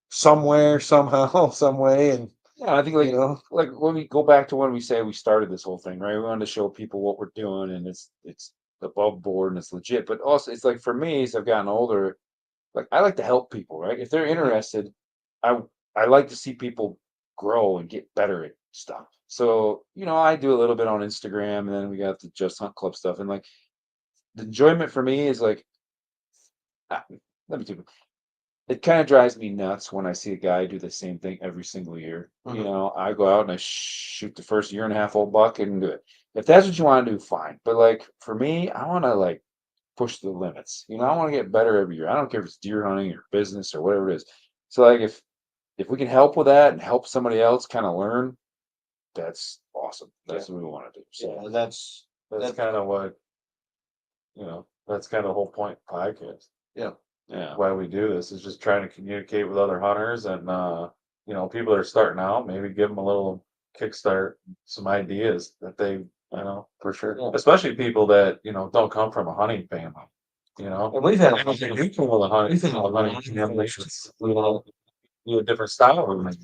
somewhere, somehow, some way, and Yeah, I think like when we go back to when we say we started this whole thing, right? We wanted to show people what we're doing, and it's above board and it's legit. But also, it's like for me, as I've gotten older, like I like to help people, right? If they're interested, I like to see people grow and get better at stuff. So I do a little bit on Instagram, and then we got the Just Hunt Club stuff, and like the enjoyment for me is like, let me do. It kind of drives me nuts when I see a guy do the same thing every single year. Mhm. I go out and I shoot the first year and a half old buck and do it. If that's what you want to do, fine. But like for me, I want to like push the limits. I want to get better every year. I don't care if it's deer hunting or business or whatever it is. So like if we can help with that and help somebody else kind of learn, that's awesome. That's what we want to do. So yeah, that's Kind of what that's kind of the whole point of the podcast. yeah. Why we do this is just trying to communicate with other hunters and people that are starting out, maybe give them a little kickstart, some ideas that they For sure. Yeah. especially people that don't come from a hunting family. and we've had I don't think we come with a hunting family. It's, a different style of hunters.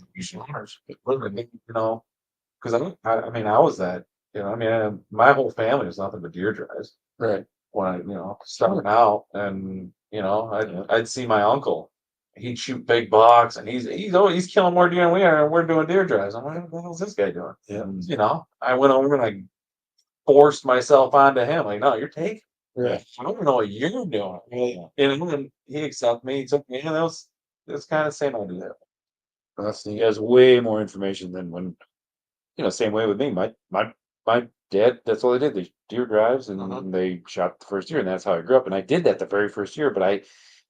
Because I mean I was that. My whole family was nothing but deer drives right. when I starting out, and I'd see my uncle. He'd shoot big bucks, and he's killing more deer than we are, and we're doing deer drives. I'm like, what the hell's this guy doing? Yeah. And, I went over and I forced myself onto him. Like, no, you're taking. Right. I don't know what you're doing. And he accepted me. He took me, and that's kind of the same idea. That's He neat. has way more information than when same way with me. My dad, that's all they did. They deer drives and Mhm. they shot the first year, and that's how I grew up. And I did that the very first year, but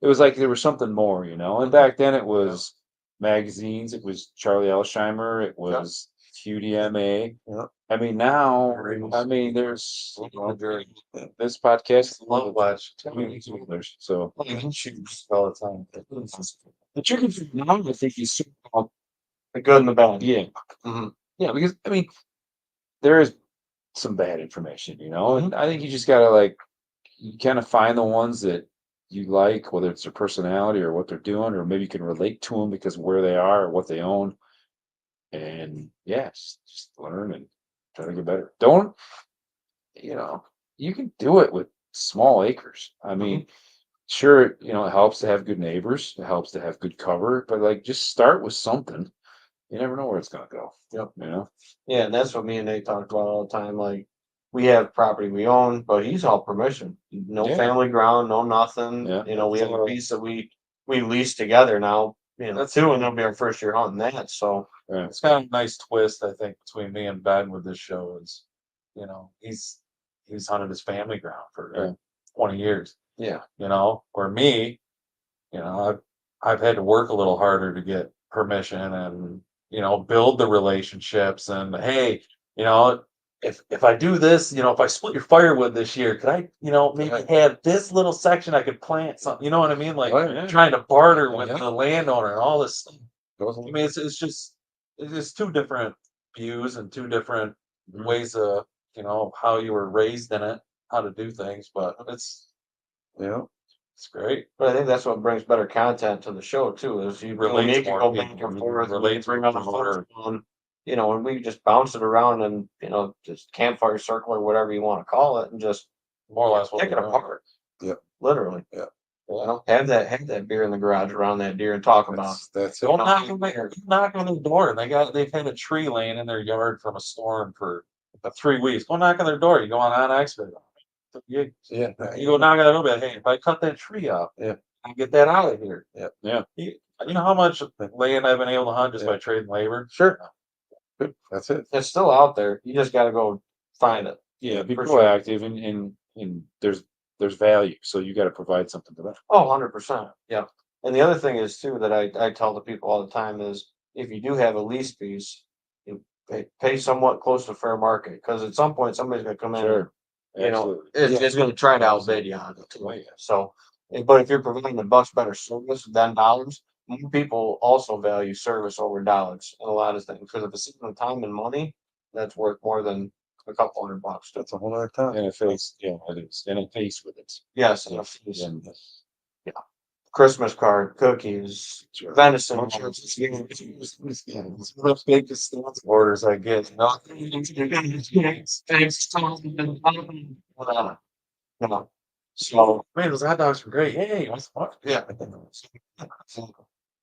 it was like there was something more, And back then it was magazines. It was Charlie Elsheimer. It was QDMA. Yeah. I mean, now, I mean, there's this podcast. Love watch. So I shoot all the time. the tricky thing now, I think, is The good and the bad. yeah, Mhm. yeah, because I mean, there is some bad information, and I think you just gotta like you kind of find the ones that you like, whether it's their personality or what they're doing, or maybe you can relate to them because of where they are or what they own. And yeah, just learn and try to get better. Don't, you can do it with small acres. I mean, sure, it helps to have good neighbors, it helps to have good cover, but like just start with something. You never know where it's gonna go. Yep. Yeah, and that's what me and Nate talk about all the time. Like, we have property we own, but he's all permission. No Yeah. family ground, no nothing. Yeah. We have a piece that we lease together now. That's too, and it'll be our first year hunting that. So Yeah. It's kind of a nice twist, I think, between me and Ben with this show is, he's hunted his family ground for Yeah. 20 years. Yeah. Where me, I've had to work a little harder to get permission and, build the relationships and hey, if I do this, if I split your firewood this year, could I, maybe have this little section I could plant something, you know what I mean? Like Oh, yeah. trying to barter with Yeah. the landowner and all this stuff. Goes I along. mean, it's two different views and two different ways of, how you were raised in it, how to do things, but Yeah. it's great. but I think that's what brings better content to the show too, is you Relates make it more go people, back and forth, relates bring with other people folks or- on, and we just bounce it around and, just campfire circle or whatever you want to call it and just More or less what pick it we're doing. apart. Yep. Literally. Yeah. Have that beer in the garage around that deer and talk about That's it. Don't knock on their door. And they've had a tree laying in their yard from a storm for about 3 weeks. Go knock on their door. You go on expert. You Yeah. go knock on their door. Hey, if I cut that tree up, Yeah. I get that out of here. Yeah. You know how much land I've been able to hunt just by trading labor? Sure. Good. That's it. it's still out there. You just got to go find it. Yeah, be For sure. proactive and there's value. So you got to provide something to them. Oh, 100%. Yeah. And the other thing is too that I tell the people all the time is if you do have a lease piece, you pay somewhat close to fair market because at some point somebody's going to come in. Sure. And, Absolutely. it's going to try to outbid you on it too. So, but if you're providing a much better service than dollars, more people also value service over dollars in a lot of things because if it's saving time and money, that's worth more than a couple $100. That's a whole other time. And a face, yeah, it is. And a face with it. Yes, and And Christmas card, cookies, Sure. venison. It's one of the biggest orders I get. So Man, those hot dogs were great. Hey, what? yeah.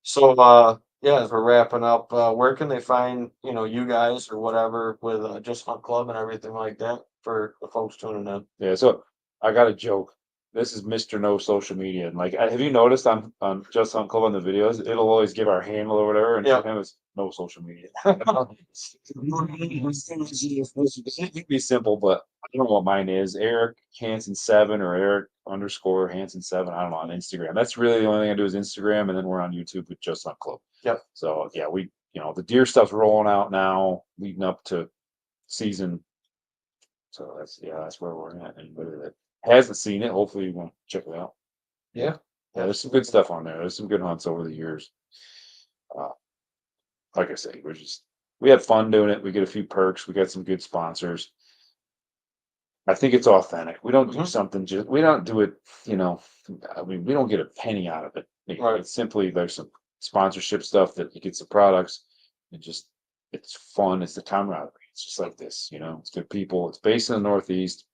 So yeah, as we're wrapping up, where can they find you guys or whatever with Just Hunt Club and everything like that for the folks tuning in? yeah, so I got a joke. This is Mr. No Social Media. And like, have you noticed on Just on Club on the videos, it'll always give our handle or whatever, and Yeah. sometimes it's no social media. It can be simple, but I don't know what mine is. Eric Hansen 7 or Eric _ Hansen 7. I don't know on Instagram. That's really the only thing I do is Instagram, and then we're on YouTube with Just on Club. Yep. So yeah, we the deer stuff's rolling out now, leading up to season. So that's where we're at. Anybody that hasn't seen it, hopefully you want to check it out. Yeah. Yeah, there's some good stuff on there. There's some good hunts over the years. Like I say, we have fun doing it. We get a few perks. We got some good sponsors. I think it's authentic. We don't do something we don't do it, I mean, we don't get a penny out of it. Right. It's simply there's some sponsorship stuff that you get some products. It's fun. It's the camaraderie. It's just like this, it's good people. It's based in the Northeast.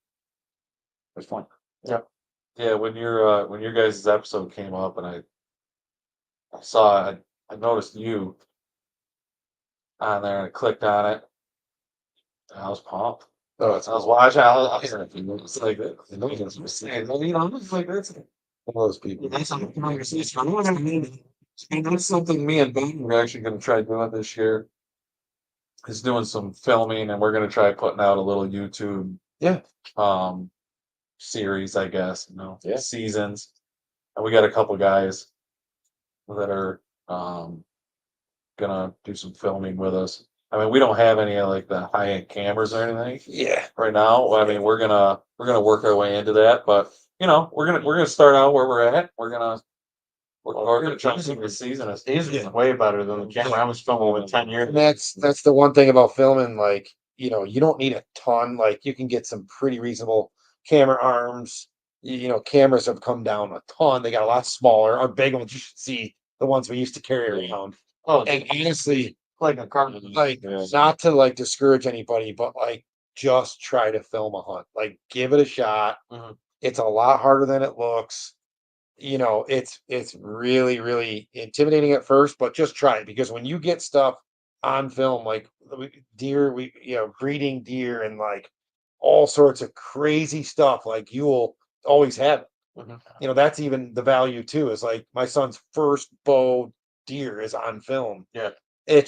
It's fun. Yeah, when your guys' episode came up and I noticed you on there and I clicked on it. And I was pumped. Oh, it's I was watching. I was like, I was like, that's one of those people. that's a conversation. And that's something me and Ben are actually going to try doing this year. Is doing some filming, and we're going to try putting out a little YouTube Yeah. series, I guess. Yeah. Seasons. And we got a couple guys that are gonna do some filming with us. I mean, we don't have any of like the high end cameras or anything Yeah. right now. I mean, we're gonna work our way into that, but we're gonna start out where we're at. We're gonna try to see the season is These are way better than the camera I was filming with 10 years. And that's the one thing about filming, like, you don't need a ton, like you can get some pretty reasonable camera arms. Cameras have come down a ton. They got a lot smaller. Our big ones, you should see the ones we used to carry around. Oh, And honestly, like a car. like Yeah. not to like discourage anybody, but like just try to film a hunt. Like give it a shot. Mhm. It's a lot harder than it looks. It's really, really intimidating at first, but just try it because when you get stuff on film, like deer, breeding deer and like all sorts of crazy stuff, like you'll always have it. Mhm. That's even the value too, is like my son's first bow deer is on film. Yeah. And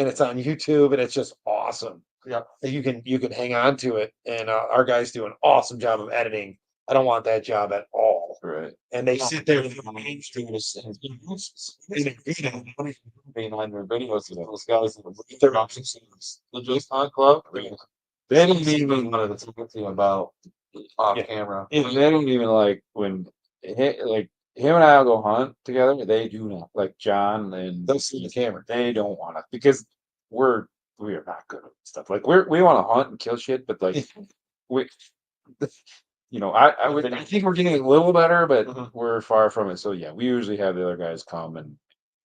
it's on YouTube and it's just awesome. Yeah. You can hang on to it. And our guys do an awesome job of editing. I don't want that job at all. Right. And they Yeah. sit there being on their videos with those guys in the production scenes. The Just Hunt Club. They didn't even want to talk to you about off camera. And they don't even like when like him and I'll go hunt together. They do not like John and they'll see the camera. they don't want to because we are not good at stuff. Like we want to hunt and kill shit, but like we, I think we're getting a little better, but Mhm. we're far from it. So yeah, we usually have the other guys come and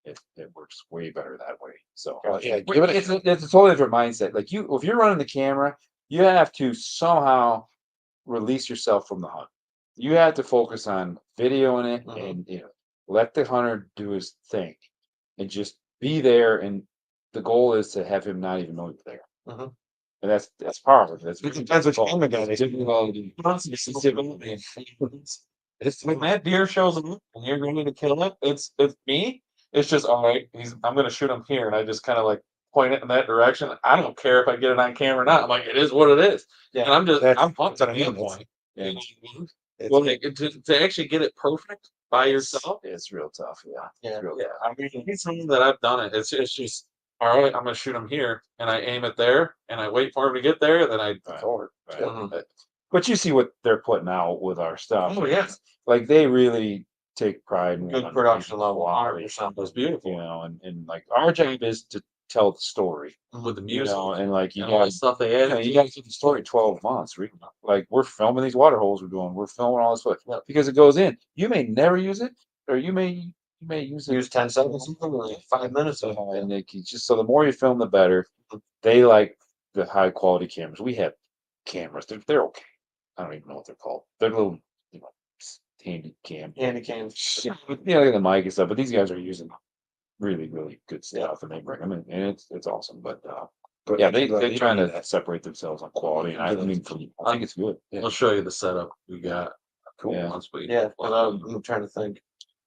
it works way better that way. So Yeah, give it a it's a totally different mindset. Like if you're running the camera, you have to somehow release yourself from the hunt. You have to focus on videoing it Mhm. and let the hunter do his thing and just be there. And the goal is to have him not even know you're there. Mhm. And that's powerful. That's It depends which camera guy they It's when that deer shows up and you're ready to kill it. It's me. It's just all right. I'm gonna shoot him here, and I just kind of like point it in that direction. I don't care if I get it on camera or not. I'm like, it is what it is. Yeah, And I'm pumped what at I that mean. point. Yeah. You know what I mean? It's, Well, like, to actually get it perfect by yourself. It's real tough. Yeah. Yeah. It's real Yeah, tough. I mean, anytime that I've done it, it's just all right. I'm gonna shoot him here, and I aim it there, and I wait for him to get there, then I Right. forward. Right. Mhm. But you see what they're putting out with our stuff. Oh yes, Like they really take pride in Good wanting production to level. quality, 100%. it's beautiful and like our job is to tell the story, with the music and like you and all got the stuff they you added. got to keep the story 12 months. Like we're filming these water holes we're filming all this stuff because it goes in. You may never use it, or you may use it. Use 10 seconds, like 5 minutes. And they can just so the more you film, the better. They like the high quality cameras. We have cameras. They're okay. I don't even know what they're called. They're little, handy cam. Handy cam. Yeah, like the mic and stuff. But these guys are using really, really good stuff, and they bring them in, and it's awesome. But yeah, they're trying to separate themselves on quality, and I mean, I think it's good. I'll show you the setup we got. Cool. Yeah, once we Yeah, but I'm trying to think.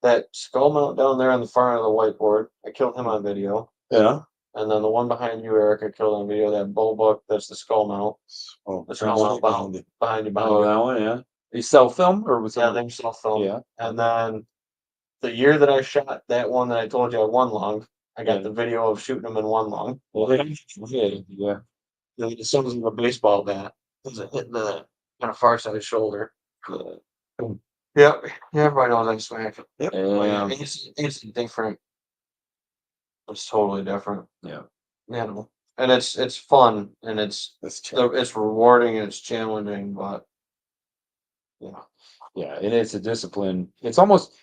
That skull mount down there on the far end of the whiteboard, I killed him on video. Yeah. And then the one behind you, Eric, I killed on video. That bull buck, that's the skull mount. Oh, The skull mount behind you. Behind oh, you. that one, yeah. You self film or was Yeah, it? they self film. Yeah. And then the year that I shot that one that I told you I won lung, I got Yeah. the video of shooting him in one lung. Yeah. The size of a baseball bat. Was it hitting the kind of far side shoulder? Yeah, everybody knows I smack it. Yep. Yeah. It's different. It's totally different. Yeah. Yeah, and it's fun and it's rewarding and it's challenging, but Yeah, and it's a discipline. It's almost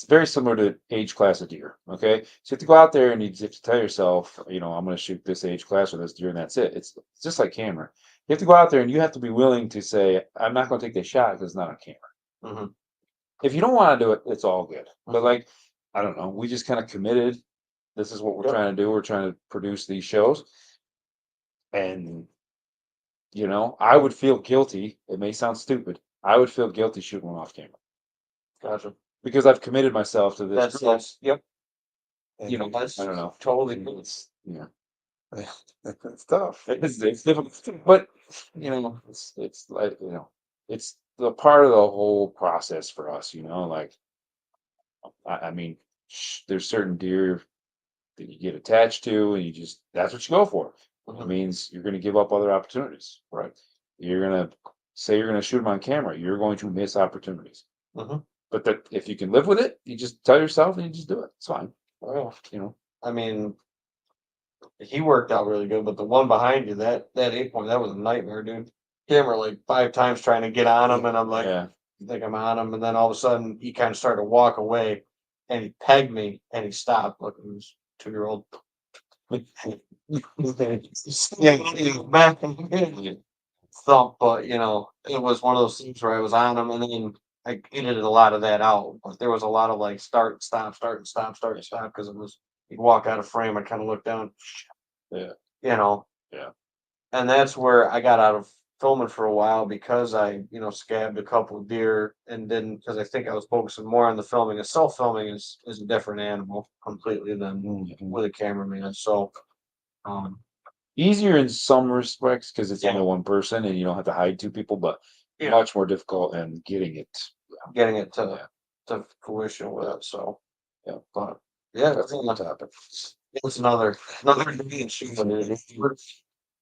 very similar to age class of deer. Okay, so you have to go out there and you have to tell yourself, I'm going to shoot this age class or this deer, and that's it. It's just like camera. You have to go out there and you have to be willing to say, I'm not going to take this shot because it's not on camera. Mhm. If you don't want to do it, it's all good. But Mhm. like, I don't know, we just kind of committed. This is what we're Yep. trying to do. We're trying to produce these shows, and I would feel guilty. It may sound stupid. I would feel guilty shooting one off camera gotcha. because I've committed myself to this. Yep. I don't know. Totally cool. it's tough. It's difficult, but it's like it's the part of the whole process for us. Like I mean, there's certain deer that you get attached to, and that's what you go for. It Mhm. means you're going to give up other opportunities. Right. You're going to say you're going to shoot them on camera. You're going to miss opportunities. Mhm. But that if you can live with it, you just tell yourself and you just do it. It's fine. Oh, You know. I mean, he worked out really good, but the one behind you, that 8 point, that was a nightmare, dude. Camera like 5 times trying to get on him, and I'm like, Yeah. I think I'm on him, and then all of a sudden he kind of started to walk away, and he pegged me, and he stopped. Look, he was 2-year-old. Yeah, back thump, but it was one of those things where I was on him, and then I edited a lot of that out. But there was a lot of like start, stop, start, and stop, start, and stop, because it was he'd walk out of frame. I kind of look down, Yeah. Yeah. And that's where I got out of filming for a while because I, scabbed a couple of deer and didn't because I think I was focusing more on the filming. And self filming is a different animal completely than with a cameraman. So, um, Easier in some respects because it's Yeah. only one person and you don't have to hide two people, but Yeah. much more difficult in getting it. getting it to Yeah. to fruition with it. So, Yeah. but yeah, That's a good topic. it's another day and shoot.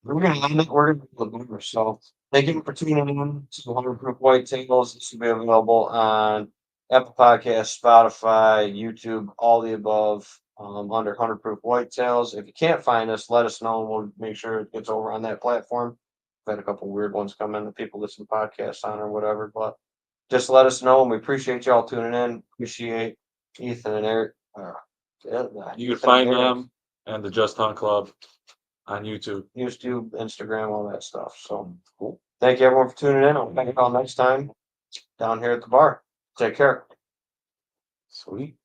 We're gonna end it. We're gonna do the boomer. So thank you for tuning in to 100 Proof Whitetails. This will be available on Apple Podcasts, Spotify, YouTube, all the above. Under 100 Proof Whitetails. If you can't find us, let us know. We'll make sure it gets over on that platform. We've had a couple weird ones come in that people listen to podcasts on or whatever, but just let us know. And we appreciate y'all tuning in. Appreciate Ethan and Eric. You can find them and the Just Hunt Club on YouTube. YouTube, Instagram, all that stuff. So cool. Thank you everyone for tuning in. I'll back y'all next time down here at the bar. Take care. Sweet.